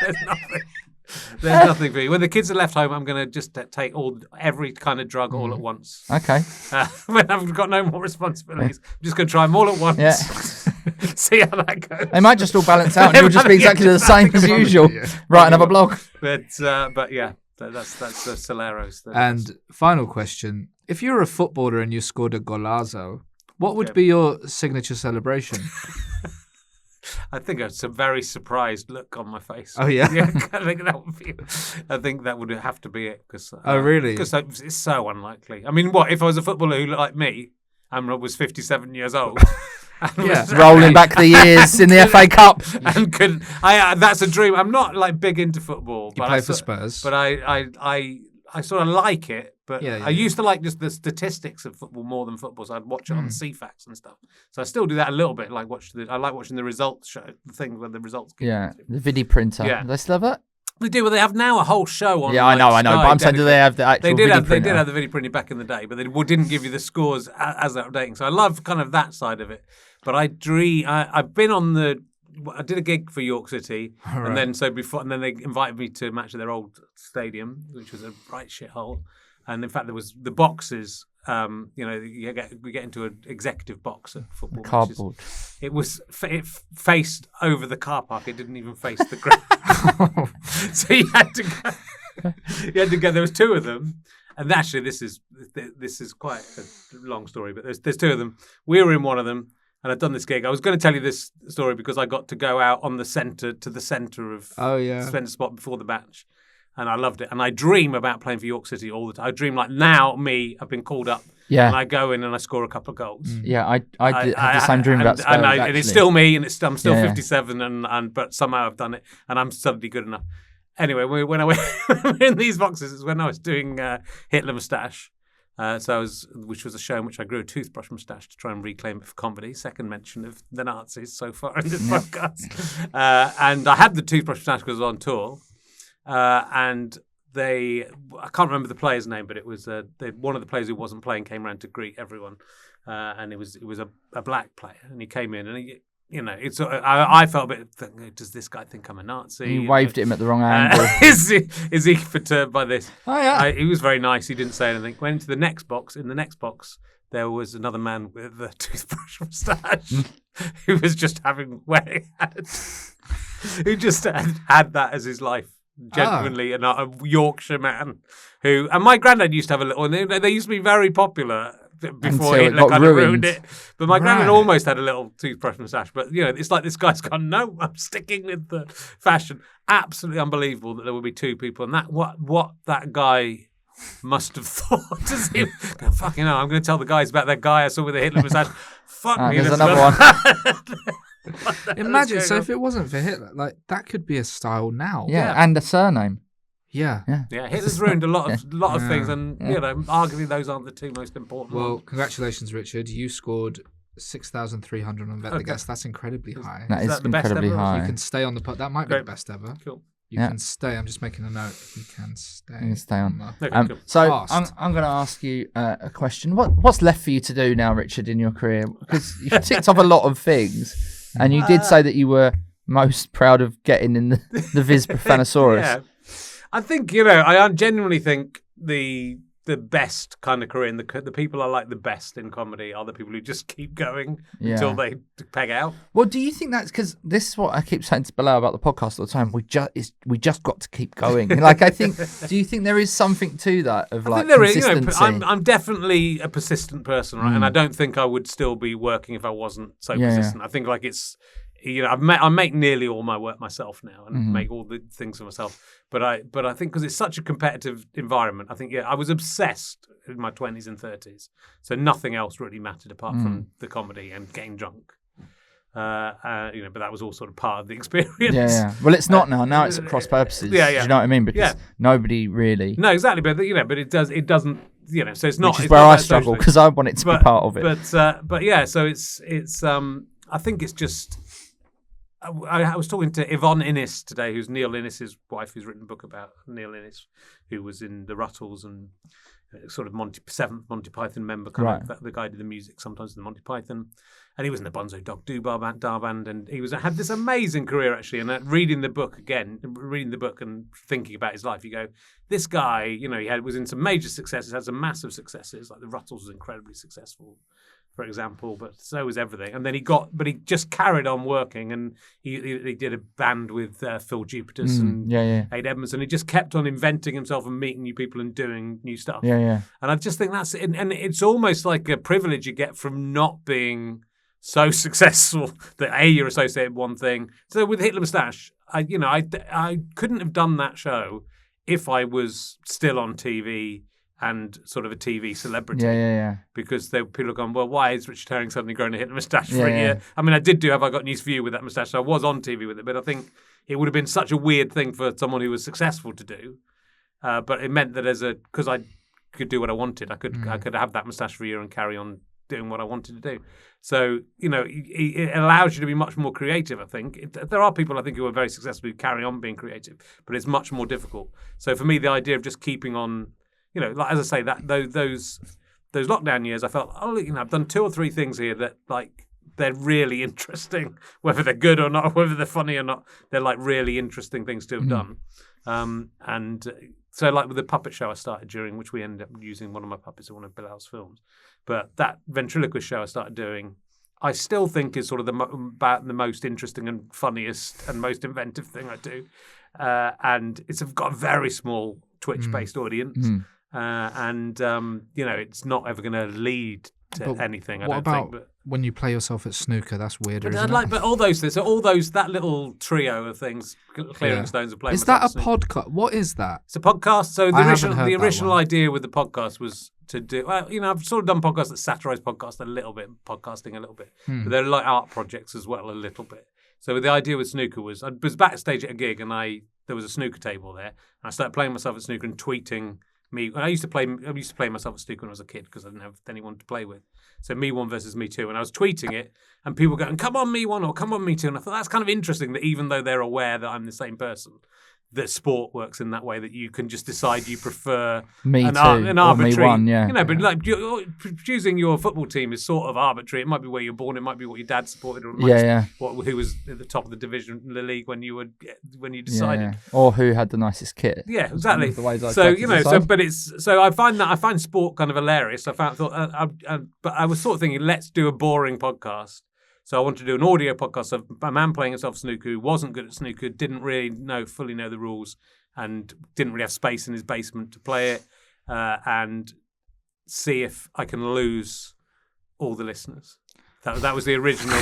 There's nothing. There's nothing for you. When the kids are left home, I'm going to just take every kind of drug all at once.
Okay.
When I've got no more responsibilities, I'm just going to try them all at once.
Yeah.
See how that goes.
They might just all balance out, and you'll just be exactly the same as usual. Write another blog.
But yeah, that's the Soleros.
And final question: if you're a footballer and you scored a golazo, what would be your signature celebration?
I think it's a very surprised look on my face.
Oh yeah,
I think that would be. I think that would have to be it.
Oh really?
Because it's so unlikely. I mean, what if I was a footballer who looked like me and was 57 years old?
Rolling back the years in the FA Cup.
And that's a dream. I'm not like big into football.
You play for Spurs,
but I sort of like it. But I used to like just the statistics of football more than football, so I'd watch it on CFAX and stuff. So I still do that a little bit. Like I like watching the results show, the thing where the results.
The video printer. Yeah, do they still have it?
They do. Well, they have now a whole show on.
Yeah, I know. But I'm saying, do they have the actual? They did have
the video printing back in the day, but they didn't give you the scores as they're updating. So I love kind of that side of it. But I've been on I did a gig for York City, and then they invited me to match at their old stadium, which was a right shithole. And in fact, there was the boxes. We get into an executive box at football.
Cardboard.
It faced over the car park. It didn't even face the ground. So you had to go. There was 2 of them, and actually, this is quite a long story. But there's 2 of them. We were in one of them. And I'd done this gig. I was going to tell you this story because I got to go out on the centre of centre spot before the match. And I loved it. And I dream about playing for York City all the time. I dream like now I've been called up. Yeah. And I go in and I score a couple of goals.
Yeah, I have the same dream about Spurs,
and it's still me, and I'm still 57, but somehow I've done it, and I'm suddenly good enough. Anyway, when I went in these boxes, is when I was doing Hitler Moustache. Which was a show in which I grew a toothbrush moustache to try and reclaim it for comedy. Second mention of the Nazis so far in this podcast. And I had the toothbrush moustache because I was on tour. And I can't remember the player's name, but it was one of the players who wasn't playing came around to greet everyone. And it was a black player. And he came in and I felt a bit, does this guy think I'm a Nazi?
You waved at him at the wrong angle.
Is he perturbed by this?
Oh, yeah.
He was very nice. He didn't say anything. Went into the next box. In the next box, there was another man with a toothbrush moustache who was just who just had that as his life. Genuinely, a Yorkshire man and my granddad used to have a little, and they used to be very popular before Hitler kind of ruined it. But my granddad almost had a little toothbrush moustache. But it's like this guy's gone, no, I'm sticking with the fashion. Absolutely unbelievable that there would be 2 people, and that what that guy must have thought. Does he go, fucking hell, I'm going to tell the guys about that guy I saw with the Hitler moustache. Fuck me.
There's another one.
Imagine, so if it wasn't for Hitler, like that could be a style now.
Yeah, and a surname.
Yeah.
Hitler's ruined a lot of things, and arguably those aren't the 2 most important ones.
Well, congratulations, Richard. You scored 6,300 on Bet the Guest. That's incredibly high.
That is incredibly high.
You can stay on the pod. That might be the best ever.
Cool.
You can stay. I'm just making a note. You can stay.
You can stay on.
Cool.
So I'm going to ask you a question. What's left for you to do now, Richard, in your career? Because you've ticked off a lot of things. And you did say that you were most proud of getting in the Viz Profanosaurus.
Yeah. I think, I genuinely think the the best kind of career. And the people I like the best in comedy are the people who just keep going until they peg out.
Well, do you think that's because this is what I keep saying to Bilal about the podcast all the time? We just got to keep going. Like, I think. Do you think there is something to that of like consistency?
I'm definitely a persistent person, right? And I don't think I would still be working if I wasn't so persistent. I think like it's. I make nearly all my work myself now and make all the things for myself. But I think because it's such a competitive environment, I think I was obsessed in my 20s and 30s. So nothing else really mattered apart from the comedy and getting drunk. But that was all sort of part of the experience.
Yeah. Well, it's not now. Now it's at cross purposes. Yeah. Do you know what I mean? Because nobody really.
No, exactly. But but it doesn't. So it's not.
Which is where I struggle because I want it to be part of it.
But yeah. So it's. I think it's just. I was talking to Yvonne Innes today, who's Neil Innes' wife, who's written a book about Neil Innes, who was in the Ruttles and sort of seventh Monty Python member, the guy who did the music sometimes in the Monty Python, and he was in the Bonzo Dog Dar band, and he had this amazing career actually. And reading the book and thinking about his life, you go, this guy, he was in some major successes, had some massive successes, like the Ruttles was incredibly successful, for example, but so was everything. And then he just carried on working, and he did a band with Phil Jupitus and Aid Edmondson. He just kept on inventing himself and meeting new people and doing new stuff. And I just think that's it. And it's almost like a privilege you get from not being so successful that you're associated with one thing. So with Hitler Moustache, I couldn't have done that show if I was still on TV and sort of a TV celebrity. Because people are going, well, why is Richard Herring suddenly growing a Hitler moustache for a year? I mean, I did do Have I Got News for You with that moustache. So I was on TV with it, but I think it would have been such a weird thing for someone who was successful to do. But it meant that because I could do what I wanted, I could have that moustache for a year and carry on doing what I wanted to do. So, it allows you to be much more creative, I think. There are people, I think, who are very successful who carry on being creative, but it's much more difficult. So for me, the idea of just keeping on, like as I say, that those lockdown years, I felt, I've done 2 or 3 things here that like they're really interesting, whether they're good or not, whether they're funny or not. They're like really interesting things to have done. So like with the puppet show I started during, which we ended up using one of my puppets in one of Bilal's films. But that ventriloquist show I started doing, I still think is sort of about the most interesting and funniest and most inventive thing I do. And it's got a very small Twitch-based audience. It's not ever going to lead to anything, I don't think. But
when you play yourself at snooker, that's weirder, isn't it?
But all those things, that little trio of things, clearing stones and playing.
Is that a podcast? What is that?
It's a podcast. So the original idea with the podcast was to do. Well, I've sort of done podcasts that satirise podcasting a little bit, but they're like art projects as well a little bit. So the idea with snooker was I was backstage at a gig and there was a snooker table there, and I started playing myself at snooker and tweeting. I used to play myself at snooker when I was a kid because I didn't have anyone to play with. So me one versus me two, and I was tweeting it, and people were going, "Come on, me one," or "Come on, me two," and I thought that's kind of interesting that even though they're aware that I'm the same person, that sport works in that way that you can just decide you prefer an arbitrary,
me one,
But like choosing your football team is sort of arbitrary. It might be where you're born, it might be what your dad supported, or who was at the top of the division, the league when you decided,
or who had the nicest kit.
Yeah, exactly. So I find sport kind of hilarious. But I was sort of thinking, let's do a boring podcast. So I wanted to do an audio podcast of a man playing himself snooker who wasn't good at snooker, didn't really fully know the rules, and didn't really have space in his basement to play it, and see if I can lose all the listeners. That was the original.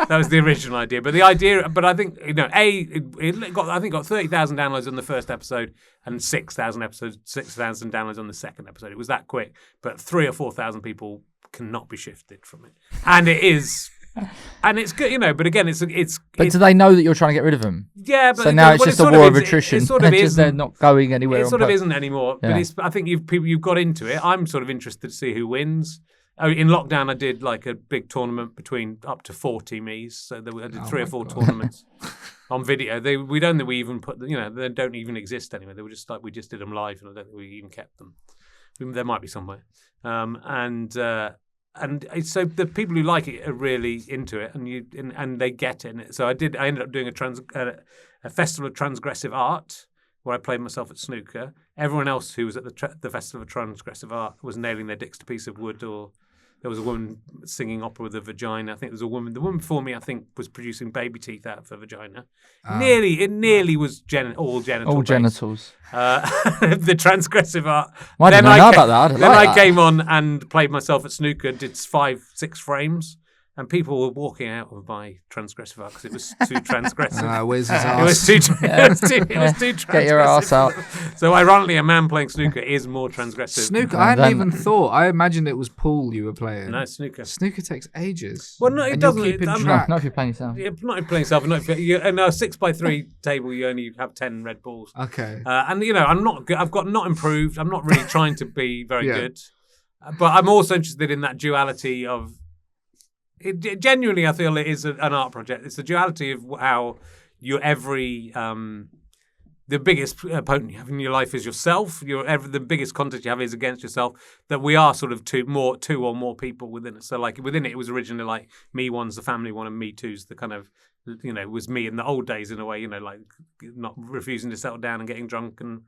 That was the original idea. But I think it got 30,000 downloads on the first episode and 6,000 downloads on the second episode. It was that quick. But 3,000 or 4,000 people cannot be shifted from it, and it is. And it's good, But again, it's.
But do they know that you're trying to get rid of them?
Yeah, but
so now it's just a war of attrition. They're not going anywhere.
It sort of isn't anymore. Yeah. But I think you've got into it. I'm sort of interested to see who wins. In lockdown, I did like a big tournament between up to 40 me's. So I did 3 or 4 tournaments on video. We don't think we even put. They don't even exist anyway. They were just like we just did them live, and I don't think we even kept them. There might be somewhere, And so the people who like it are really into it, and they get it. And so I ended up doing a festival of transgressive art where I played myself at snooker, everyone else who was at the Festival of Transgressive Art was nailing their dicks to a piece of wood, or there was a woman singing opera with a vagina. I think there was a woman. The woman before me, I think, was producing baby teeth out of her vagina. It nearly was all genital.
All genitals.
The transgressive art.
Why didn't I know about that?
I came on and played myself at snooker, did 5-6 frames. And people were walking out of my transgressive art because it was too transgressive.
Where's his ass?
It was too transgressive.
Get your ass out.
So ironically, a man playing snooker is more transgressive.
Snooker? I hadn't even thought. I imagined it was pool you were playing.
No, snooker.
Snooker takes ages.
Well, no, it doesn't.
Not if you're playing yourself.
Yeah, not if you're playing yourself. Not if you, and a 6x3 table, you only have 10 red balls.
Okay.
And I'm not good. I've got not improved. I'm not really trying to be very good. But I'm also interested in that duality of. Genuinely, I feel it is an art project. It's the duality of how the biggest opponent you have in your life is yourself. The biggest contest you have is against yourself. That we are sort of two or more people within it. So like within it was originally like me one's the family one and me two's the kind of was me in the old days in a way. Like not refusing to settle down and getting drunk and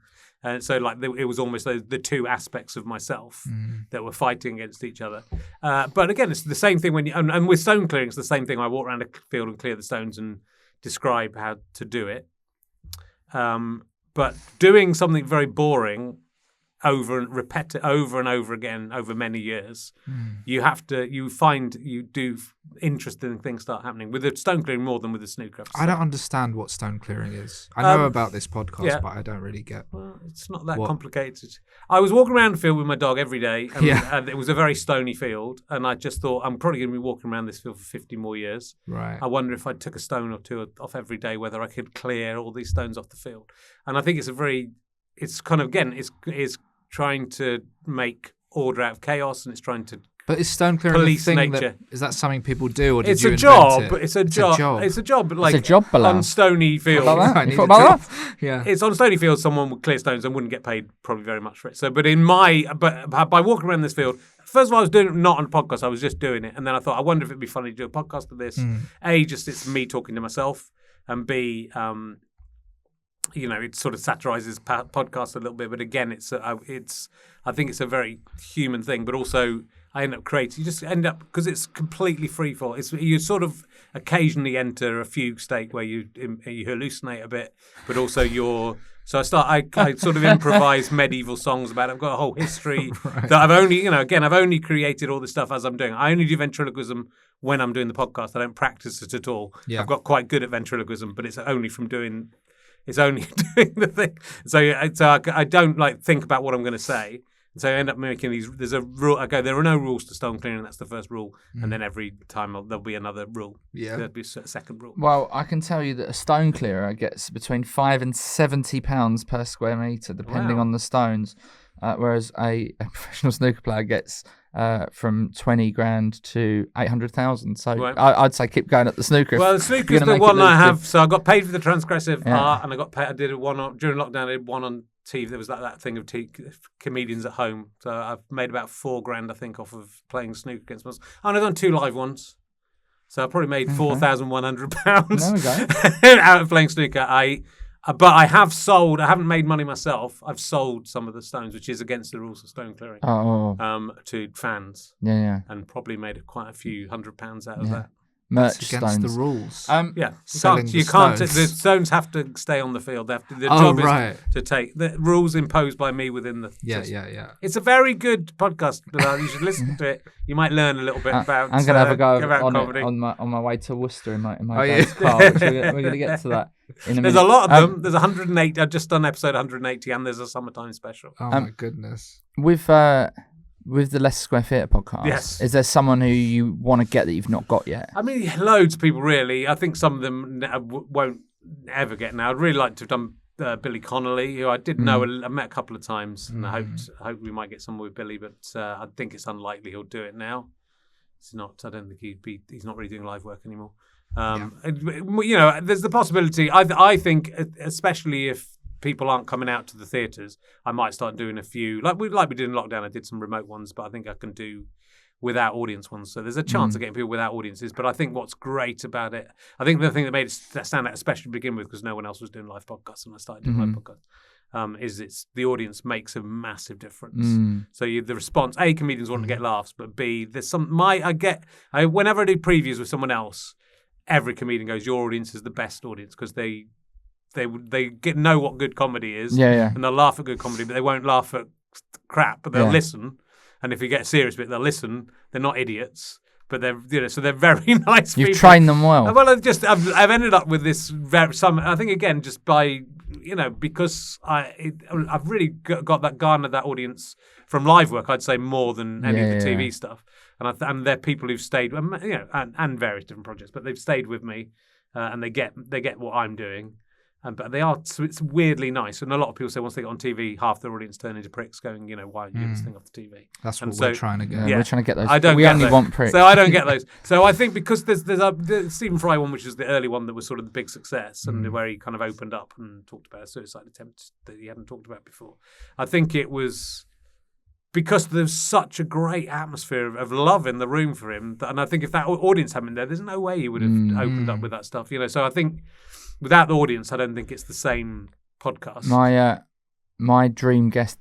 so like it was almost the two aspects of myself that were fighting against each other. But again, it's the same thing when and with stone clearing, it's the same thing. I walk around a field and clear the stones and describe how to do it. But doing something very boring over and over again over many years, you find interesting things start happening with the stone clearing more than with the snooker.
I don't understand what stone clearing is. I know about this podcast, but I don't really get.
Well, it's not that complicated. I was walking around the field with my dog every day, and it was a very stony field, and I just thought I'm probably going to be walking around this field for 50 more years.
Right.
I wonder if I took a stone or two off every day, whether I could clear all these stones off the field. And I think it's kind of again, it's trying to make order out of chaos, and it's trying to.
But is stone clearing
police
a thing
nature.
Is that something people do, or did
it's
you
a
invent
job?
it?
It's a job. It's a job. Like
it's a job, Bilal.
On stony fields.
What about that?
I need
What
a
about
job.
that?
Yeah.
It's on stony fields. Someone would clear stones and wouldn't get paid probably very much for it. So, but by walking around this field, first of all, I was doing it not on a podcast. I was just doing it, and then I thought, I wonder if it'd be funny to do a podcast of this. A, just it's me talking to myself, and B, it sort of satirizes podcasts a little bit, but again, I think it's a very human thing, but also I end up creating. You just end up because it's completely free fall. You sort of occasionally enter a fugue state where you hallucinate a bit, but also So I sort of improvise medieval songs about it. I've got a whole history that I've only created all this stuff as I'm doing. I only do ventriloquism when I'm doing the podcast. I don't practice it at all. Yeah. I've got quite good at ventriloquism, but it's only doing the thing. So I don't think about what I'm going to say. So I end up making these. There's a rule. Okay, there are no rules to stone clearing. That's the first rule, and then every time there'll be another rule. Yeah, there'll be a second rule.
Well, I can tell you that a stone clearer gets between £5 and £70 per square metre, depending on the stones, whereas a professional snooker player gets from 20 grand to 800,000. So right. I'd say keep going at the snooker.
Well, the snooker is the one I have. So I got paid for the transgressive art, and I got paid. I did one during lockdown. I did one on TV. There was that thing of comedians at home. So I've made about £4,000, I think, off of playing snooker against myself. And I've done 2 live ones. So I probably made £4,100 out of playing snooker. But I have sold. I haven't made money myself. I've sold some of the stones, which is against the rules of stone clearing. To fans.
Yeah.
And probably made quite a few £100 out of that.
Merch
against
stones.
the rules.
You can't. The stones have to stay on the field. The job is to take the rules imposed by me within the.
Yeah.
It's a very good podcast, Bilal. You should listen to it. You might learn a little bit about.
I'm gonna have a go on
comedy.
It on my way to Worcester in my dad's car. We're gonna get to that in a minute.
There's a lot of them. There's 108. I've just done episode 180, and there's a summertime special.
Oh my goodness.
With the Leicester Square Theatre podcast, is there someone who you want to get that you've not got yet?
I mean, loads of people, really. I think some of them won't ever get now. I'd really like to have done Billy Connolly, who I did know. I met a couple of times, and I hope we might get someone with Billy, but I think it's unlikely he'll do it now. It's not. I don't think he's not really doing live work anymore. There's the possibility. I think, especially if people aren't coming out to the theatres, I might start doing a few like we did in lockdown. I did some remote ones, but I think I can do without audience ones. So there's a chance of getting people without audiences. But I think what's great about it, I think the thing that made it stand out, especially to begin with, because no one else was doing live podcasts, and I started doing live podcasts. is it's the audience makes a massive difference. So the response, A, comedians want to get laughs, but B, there's whenever I do previews with someone else, every comedian goes, your audience is the best audience because they know what good comedy is, and they'll laugh at good comedy, but they won't laugh at crap, but they'll listen. And if you get serious bit, they'll listen. They're not idiots, but so they're very nice.
You've trained them well.
Well, I've ended up with this I think again just by because I've really garnered that audience from live work. I'd say more than any of the TV stuff, and they're people who've stayed, and various different projects, but they've stayed with me, and they get what I'm doing. But it's weirdly nice. And a lot of people say once they get on TV, half their audience turn into pricks going, why are you doing this thing off the TV?
That's what we're trying to get.
Yeah, we're trying to get those.
We
only want pricks.
So I don't get those. So I think because there's the Stephen Fry one, which is the early one that was sort of the big success and where he kind of opened up and talked about a suicide attempt that he hadn't talked about before. I think it was because there's such a great atmosphere of love in the room for him. And I think if that audience hadn't been there, there's no way he would have opened up with that stuff. So I think without the audience, I don't think it's the same podcast.
My dream guest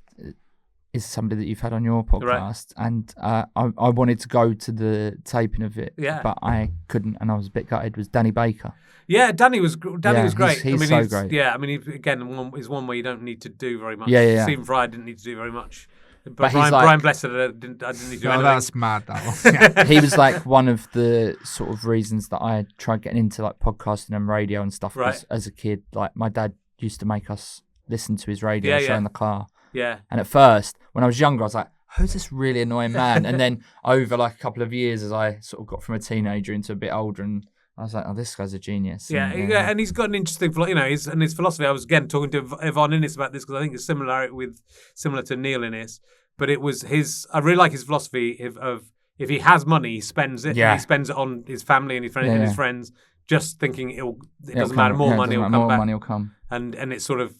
is somebody that you've had on your podcast, and I wanted to go to the taping of it, but I couldn't, and I was a bit gutted. Was Danny Baker?
Yeah, Danny was great.
He's so great.
Yeah, again, is one where you don't need to do very much.
Yeah.
Stephen Fry didn't need to do very much. But Brian Blessed, I didn't need to do anything.
That's mad, that one.
He was like one of the sort of reasons that I tried getting into like podcasting and radio and stuff.
Right.
As a kid, like my dad used to make us listen to his radio show in the car.
Yeah.
And at first, when I was younger, I was like, who's this really annoying man? And then over like a couple of years, as I sort of got from a teenager into a bit older, and I was like, oh, this guy's a genius.
And he's got an interesting, his philosophy. I was again talking to Yvonne Innes about this because I think it's similar to Neil Innes. But it was I really like his philosophy of if he has money, he spends it. Yeah. He spends it on his family and his friends, just thinking it doesn't matter, more money will come back.
Money will come.
And it's sort of,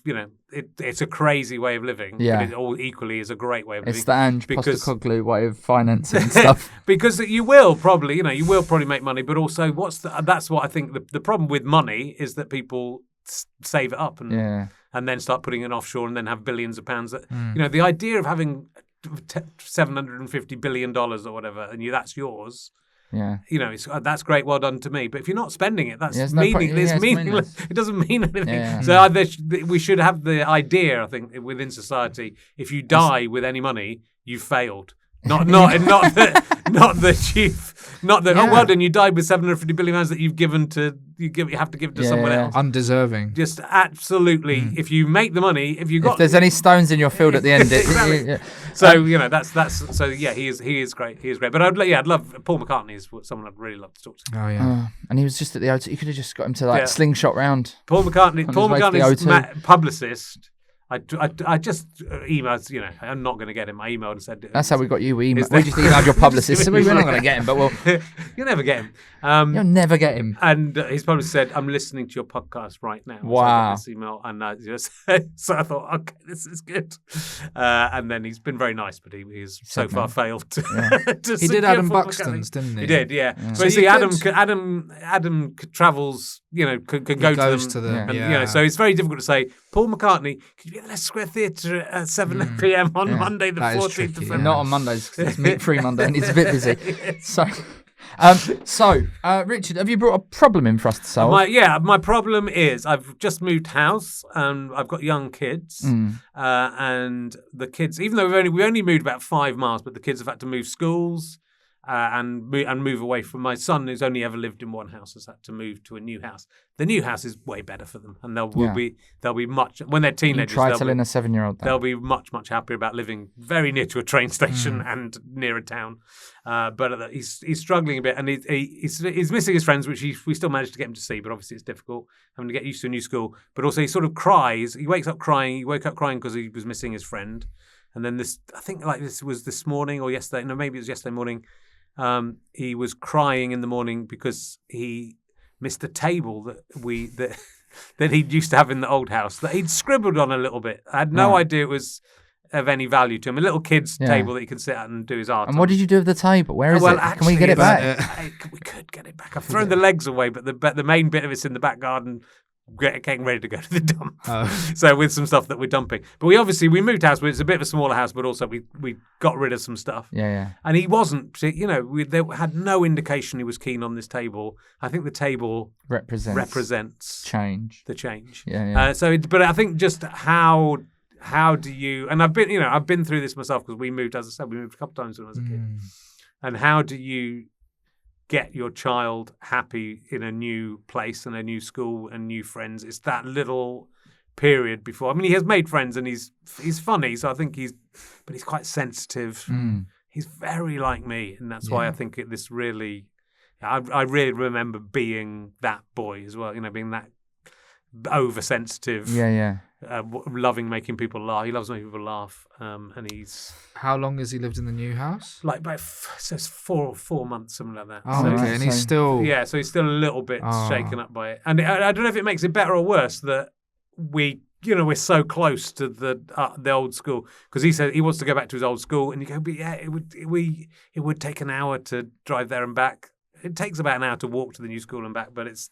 it's a crazy way of living.
Yeah.
But it all equally is a great way of living.
It's the Ange Postecoglou way of financing stuff.
Because you will probably make money, but also that's what I think the problem with money is that people save it up and then start putting it offshore and then have billions of pounds. The idea of having $750 billion or whatever, and that's yours.
Yeah,
that's great. Well done to me. But if you're not spending it, that's meaningless. It's meaningless. It doesn't mean anything.
Yeah.
So we should have the idea, I think, within society. If you die with any money, you've failed. Not that you've well done, you died with £750 billion that you have to give to someone else.
Undeserving.
Just absolutely. If you make the money, if there's
any stones in your field at the end,
exactly. So that's so he is great. He is great. But I'd love Paul McCartney is someone I'd really love to talk to.
Oh yeah.
And he was just at the O2. You could have just got him to slingshot round.
Paul McCartney's publicist. I just emailed, I'm not going to get him. I emailed and said...
That's how we got you. We just emailed your publicist. So we're not going to get him, but
you'll never get him.
You'll never get him.
And his publicist said, I'm listening to your podcast right now.
Wow.
So I got this email, and so I thought, okay, this is good. And then he's been very nice, but he's so far failed to
he did Adam Buxton's, didn't he?
He did, yeah. So you see, Adam travels, can go to them. So it's very difficult to say, Paul McCartney, could you be at the Leicester Square Theatre at 7 p.m. on Monday the 14th of February?
Not on Mondays, because it's meat-free Monday and he's a bit busy. So, Richard, have you brought a problem in for us to solve?
My problem is I've just moved house and I've got young kids, and the kids, even though we only moved about 5 miles, but the kids have had to move schools. And move away from my son, who's only ever lived in one house, has had to move to a new house. The new house is way better for them, and they'll be much when they're teenagers.
Try telling a 7-year-old that.
They'll be much happier about living very near to a train station and near a town. But he's struggling a bit, and he's missing his friends, which we still managed to get him to see, but obviously it's difficult having to get used to a new school. But also he sort of cries. He wakes up crying. He woke up crying because he was missing his friend, and then this was this morning or yesterday. No, maybe it was yesterday morning. He was crying in the morning because he missed a table that he used to have in the old house that he'd scribbled on a little bit. I had no idea it was of any value to him. A little kid's table that he can sit at and do his art.
And what did you do with the table? Where is it? Can we get it back?
We could get it back. I've thrown the legs away, but the main bit of it's in the back garden. getting ready to go to the dump. So with some stuff that we're dumping. But we moved house, but it's a bit of a smaller house, but also we got rid of some stuff.
Yeah.
And he wasn't, there had no indication he was keen on this table. I think the table represents
change.
The change.
Yeah.
But I think just how do you, and I've been through this myself because we moved, as I said, a couple of times when I was a kid. And how do you get your child happy in a new place and a new school and new friends? It's that little period before. I mean, he has made friends and he's funny, so I think he's quite sensitive. He's very like me, and that's why I think this really, I really remember being that boy as well. Being that oversensitive.
Yeah.
Loving making people laugh. He loves making people laugh. And he's.
How long has he lived in the new house?
Like about 4 months, something like that.
Oh, okay. And he's still.
Yeah, so he's still a little bit shaken up by it. And I don't know if it makes it better or worse that we're so close to the old school, because he said he wants to go back to his old school, and you go, but yeah, it would take an hour to drive there and back. It takes about an hour to walk to the new school and back, but it's,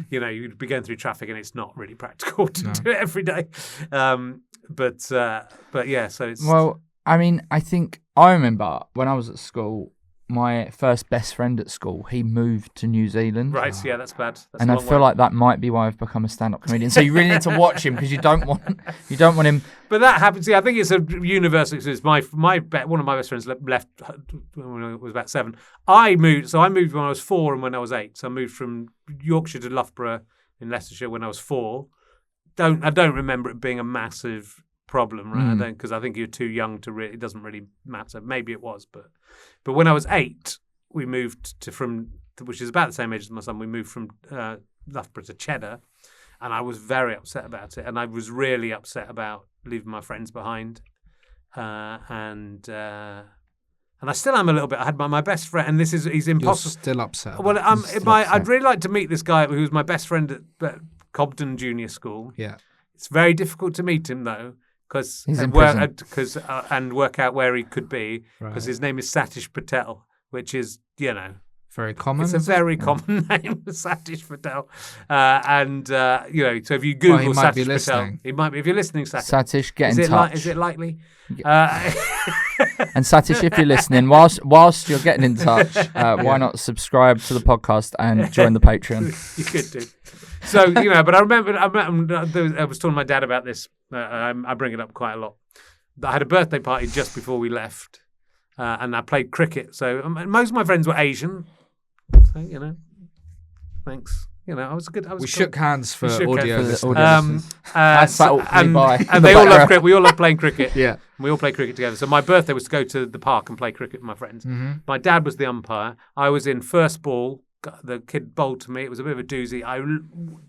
you'd be going through traffic and it's not really practical to do it every day. But yeah, so it's...
Well, I mean, I remember when I was at school, my first best friend at school, he moved to New Zealand.
Right, yeah, that's bad. That's
and I feel like that might be why I've become a stand-up comedian. So you really need to watch him, because you don't want him.
But that happens. See, I think it's a universal experience. One of my best friends left when I was about 7. I moved when I was 4 and when I was 8. So I moved from Yorkshire to Loughborough in Leicestershire when I was 4. I don't remember it being a massive problem, right? Because I think you're too young to really. It doesn't really matter. Maybe it was, but when I was 8, we moved which is about the same age as my son. We moved from Loughborough to Cheddar, and I was very upset about it. And I was really upset about leaving my friends behind, and I still am a little bit. I had my best friend, and he's impossible.
You're still upset.
Well, I'd really like to meet this guy who was my best friend at Cobden Junior School.
Yeah,
it's very difficult to meet him though. And work out where he could be, because his name is Satish Patel, which is,
very common.
It's a very common name, Satish Patel. So if you Google Satish Patel, he might be. If you're listening,
Satish, get in touch.
Is it likely?
And Satish, if you're listening, whilst you're getting in touch, why not subscribe to the podcast and join the Patreon?
You could do. So, but I remember I was talking to my dad about this. I bring it up quite a lot. I had a birthday party just before we left, and I played cricket. So most of my friends were Asian. So, thanks. I was good.
We shook hands for audio listeners.
And they all love cricket. We all love playing cricket.
Yeah.
We all play cricket together. So my birthday was to go to the park and play cricket with my friends. Mm-hmm. My dad was the umpire. I was in first ball. The kid bowled to me. It was a bit of a doozy. I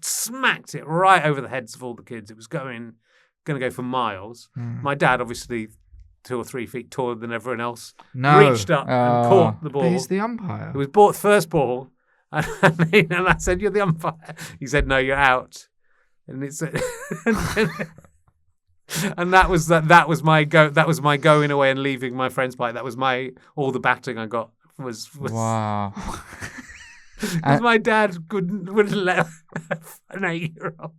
smacked it right over the heads of all the kids. It was going to go for miles. My dad, obviously 2 or 3 feet taller than everyone else, reached up and caught the ball.
But he's the umpire.
It was bought first ball, and I said, "You're the umpire." He said, "No, you're out." And it's and that was my go. That was my going away and leaving my friend's party. That was all the batting I got was
wow.
Because my dad wouldn't let an 8-year-old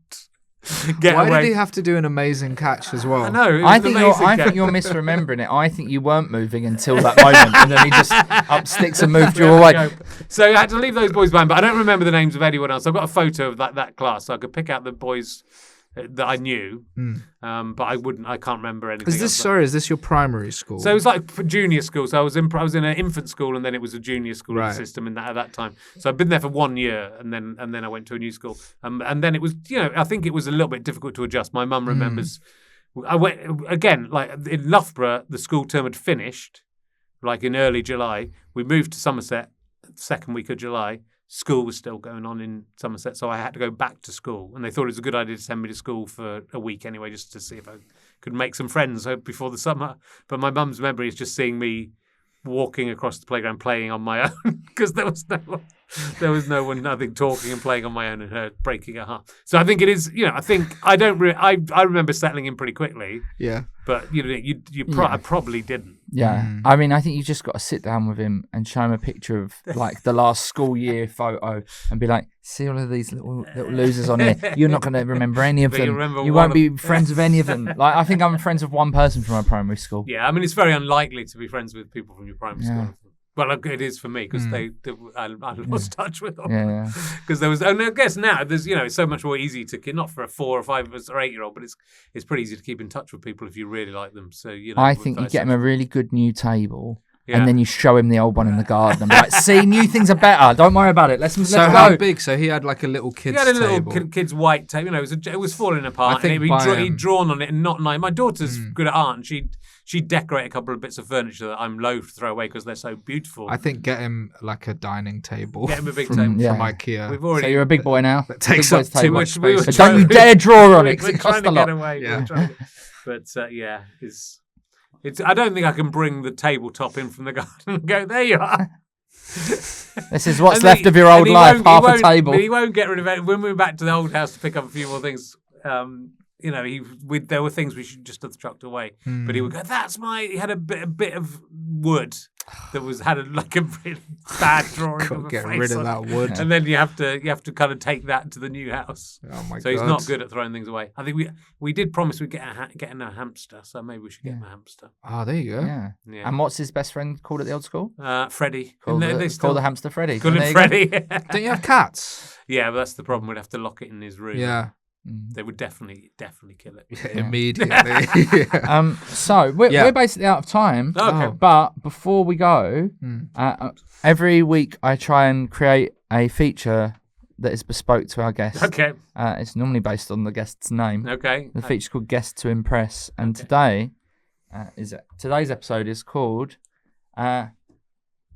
get
away.
Why
did he have to do an amazing catch as well?
I know.
I think you're misremembering it. I think you weren't moving until that moment, and then he just up sticks and moved you away.
So I had to leave those boys behind, but I don't remember the names of anyone else. I've got a photo of that class, so I could pick out the boys that I knew, but I can't remember anything.
Is this your primary school?
So it was like for junior school. So I was in an infant school, and then it was a junior school system at that time. So I've been there for 1 year, and then I went to a new school, and then it was, I think it was a little bit difficult to adjust. My mum remembers. I went again, like in Loughborough, the school term had finished, like in early July. We moved to Somerset, second week of July. School was still going on in Somerset, so I had to go back to school. And they thought it was a good idea to send me to school for a week anyway, just to see if I could make some friends before the summer. But my mum's memory is just seeing me walking across the playground playing on my own, because there was no one. There was nothing talking and playing on my own and her breaking her heart. So I think it is, I think I remember settling in pretty quickly.
Yeah.
But I probably didn't.
Yeah. I mean, I think you just got to sit down with him and show him a picture of like the last school year photo and be like, see all of these little losers on here. You're not going to remember any of them. You won't be friends with any of them. Like, I think I'm friends with one person from my primary school.
Yeah. I mean, it's very unlikely to be friends with people from your primary school. Well, it is for me because I lost touch with them.
Yeah.
Because there was, and I guess now there's, it's so much more easy to, not for a 4 or 5 or 8-year-old, but it's pretty easy to keep in touch with people if you really like them. So,
I think you get him a really good new table. Yeah. And then you show him the old one in the garden and be like, see, new things are better. Don't worry about it. Let's go.
How big? So he had like a little kid's table.
He had a little kid's white table. It was falling apart. And he'd drawn on it and not nice. My daughter's good at art and she'd decorate a couple of bits of furniture that I'm loath to throw away because they're so beautiful.
I think get him like a dining table.
Get him a big table from
IKEA.
So you're a big boy now.
That takes up too much space.
So don't you dare draw on it because it costs a lot.
But I don't think I can bring the tabletop in from the garden and go, there you are.
This is what's left of your old life, half a table.
But he won't get rid of it. When we were back to the old house to pick up a few more things, there were things we should just have chucked away. But he would go, he had a bit of wood that had a really bad drawing of a
get
face
rid of that wood.
And then you have to kind of take that to the new house.
Oh my God.
So he's not good at throwing things away. I think we did promise we'd get a hamster, so maybe we should get him a hamster.
Oh, there you go.
Yeah. And what's his best friend called at the old school?
Freddie.
Call the hamster Freddie.
Call him Freddie.
Don't you have cats?
Yeah, but that's the problem. We'd have to lock it in his room.
Yeah.
They would definitely kill it.
Yeah, immediately.
So we're basically out of time.
Okay.
But before we go, every week I try and create a feature that is bespoke to our guest.
Okay.
It's normally based on the guest's name.
Okay.
The feature's called Guest to Impress, and today's episode is called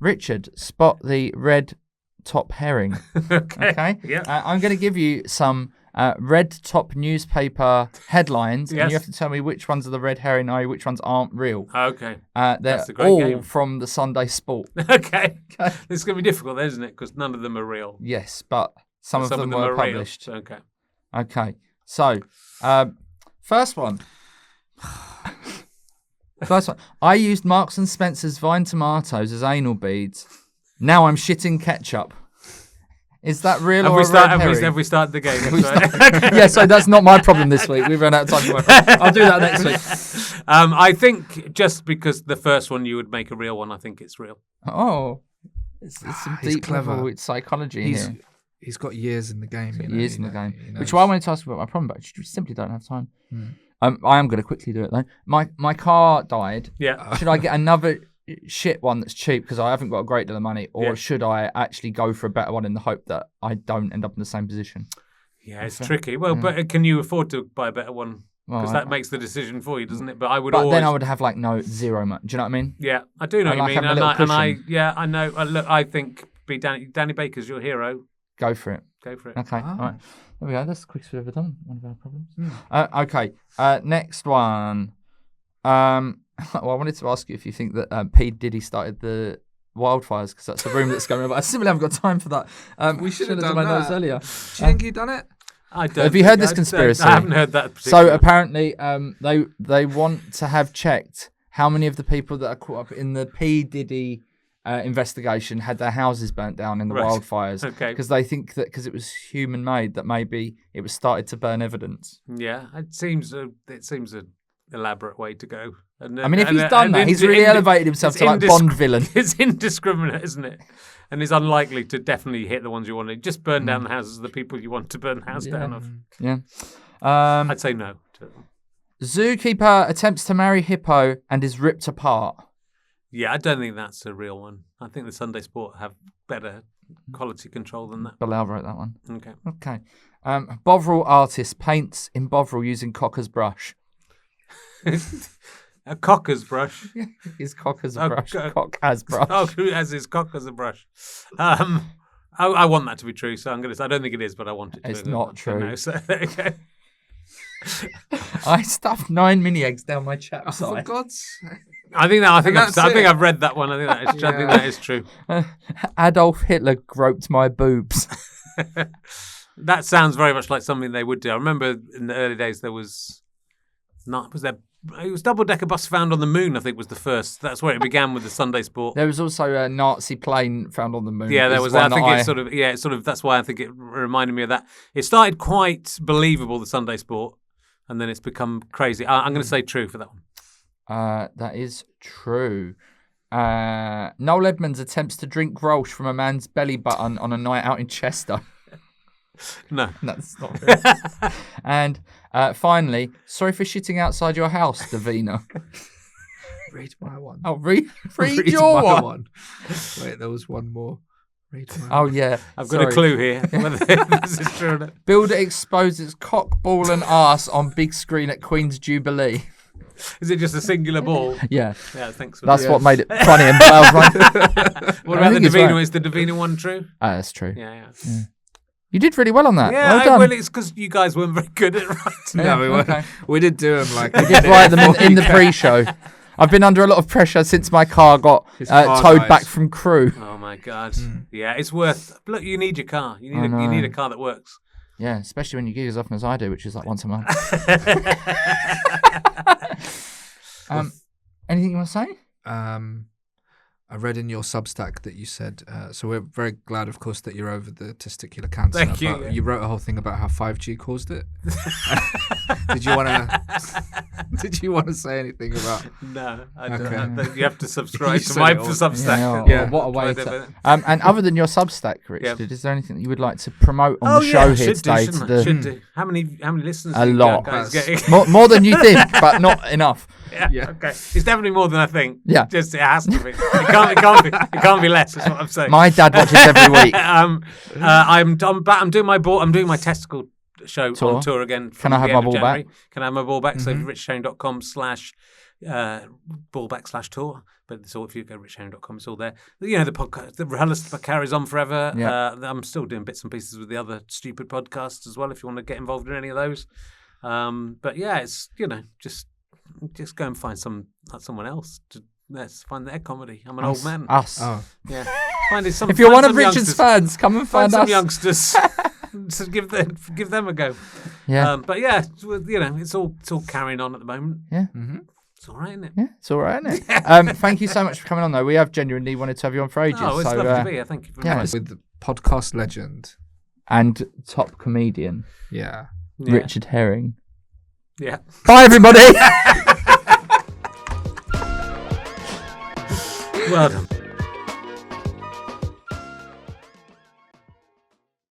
Richard, Spot the Red Top Herring. Okay.
Yeah.
I'm going to give you some red top newspaper headlines, and you have to tell me which ones are the red herring, which ones aren't real.
Okay.
They're all from the Sunday Sport.
Okay. This is going to be difficult, isn't it? Because none of them are real.
Yes, but some of them were published.
Real. Okay.
Okay. So, first one. I used Marks and Spencer's vine tomatoes as anal beads. Now I'm shitting ketchup. Is that real or a red herring?
Have we started the game?
Yeah, so that's not my problem this week. We've run out of time for my problem. I'll do that next week.
I think just because the first one you would make a real one, I think it's real.
Oh. It's some deep level psychology here.
He's got years in the game.
Years in the game. Which is why I wanted to ask you about my problem, but you simply don't have time. I am going to quickly do it, though. My car died.
Yeah.
Should I get another shit one that's cheap because I haven't got a great deal of money, or should I actually go for a better one in the hope that I don't end up in the same position?
Yeah, it's tricky. Well, but can you afford to buy a better one? Because that makes the decision for you, doesn't it? But then I would have zero money. Do you know what I mean? Yeah, I do know what you mean. I know. Look, I think Danny Baker's your hero. Go for it. Okay. All right. There we go. That's the quickest we've ever done. One of our problems. Okay. Next one. Well, I wanted to ask you if you think that P. Diddy started the wildfires, because that's a rumour that's going on, but I simply haven't got time for that. We should have done my notes earlier. Do you think he'd done it? I don't. Have you heard this conspiracy? I haven't heard that. So apparently, they want to have checked how many of the people that are caught up in the P. Diddy investigation had their houses burnt down in the wildfires. Okay. Because they think that because it was human made, that maybe it was started to burn evidence. Yeah, it seems a elaborate way to go. And, I mean, if he's done that, he's really elevated himself to like Bond villain. It's indiscriminate, isn't it? And is unlikely to definitely hit the ones you want to. Just burn down the houses of the people you want to burn the house down of. Yeah. I'd say no. Zookeeper attempts to marry hippo and is ripped apart. Yeah, I don't think that's a real one. I think the Sunday Sport have better quality control than that. Bilal wrote that one. Okay. Bovril artist paints in Bovril using Cocker's brush. A Cocker's brush? Yeah, his Cocker's brush. Cock has brush. Oh, who has his cock as a brush? I want that to be true, so I don't think it is, but I want it to. It's not true. No, so there you go. I stuffed 9 mini eggs down my chap's eye. For God's sake. I think I've read that one. I think that is true.
Adolf Hitler groped my boobs.
That sounds very much like something they would do. I remember in the early days it was double-decker bus found on the moon, I think, was the first. That's where it began with the Sunday Sport.
There was also a Nazi plane found on the moon.
Yeah, there was. I think it's sort of. That's why I think it reminded me of that. It started quite believable, the Sunday Sport, and then it's become crazy. I'm going to say true for that one.
That is true. Noel Edmonds attempts to drink Grolsch from a man's belly button on a night out in Chester.
No.
That's not good. And finally, sorry for shitting outside your house, Davina.
Read my one.
Oh, read your one.
Wait, there was one more.
Oh, yeah.
I've got a clue here. Whether this is true or not.
Builder exposes cock, ball and arse on big screen at Queen's Jubilee.
Is it just a singular ball?
Yeah.
Yeah, thanks for
That's what made it funny. And I was like,
what about the Davina? Right. Is the Davina one true?
That's true.
Yeah.
You did really well on that.
Yeah,
well done.
Well, it's because you guys weren't very good at writing.
No, we weren't. Okay. We did do them like...
We did write them in the pre-show. I've been under a lot of pressure since my car got towed back from Crewe.
Oh, my God. Yeah, it's worth... Look, you need your car. You need a car that works.
Yeah, especially when you gig as often as I do, which is like once a month. Anything you want to say?
I read in your Substack that you said, so we're very glad, of course, that you're over the testicular cancer.
Thank you.
You wrote a whole thing about how 5G caused it. Did you want to say anything about?
No, I don't. You have to subscribe to my Substack.
Yeah, what a way to. And other than your Substack, Richard, is there anything that you would like to promote on the show here today?
Should do. How many listeners?
A lot.
Guys
more than you think, but not enough.
Yeah. Okay. It's definitely more than I think.
Yeah.
Just it has to be. It can't be less. That's what I'm saying.
My dad watches every week.
I'm doing my testicle show on tour again.
Can I have my ball back?
Can I have my ball back? So richherring.com/ballback/tour. But it's all, if you go richherring.com, it's all there. You know, the podcast, the rehearsal carries on forever.
Yeah.
I'm still doing bits and pieces with the other stupid podcasts as well. If you want to get involved in any of those. But yeah, it's just go and find someone else. Let's find their comedy. I'm an old man.
Us.
Oh.
Yeah.
If you're one of Richard's fans, come and find us.
Some youngsters. So give them a go.
Yeah.
But yeah, it's all carrying on at the moment.
Yeah.
Mm-hmm.
It's all right, isn't it?
Yeah, it's all right, isn't it? Thank you so much for coming on, though. We have genuinely wanted to have you on for ages.
Oh, it's lovely to be here. Thank you very much.
With the podcast legend
and top comedian.
Yeah.
Richard Herring.
Yeah.
Bye, everybody.
Well done.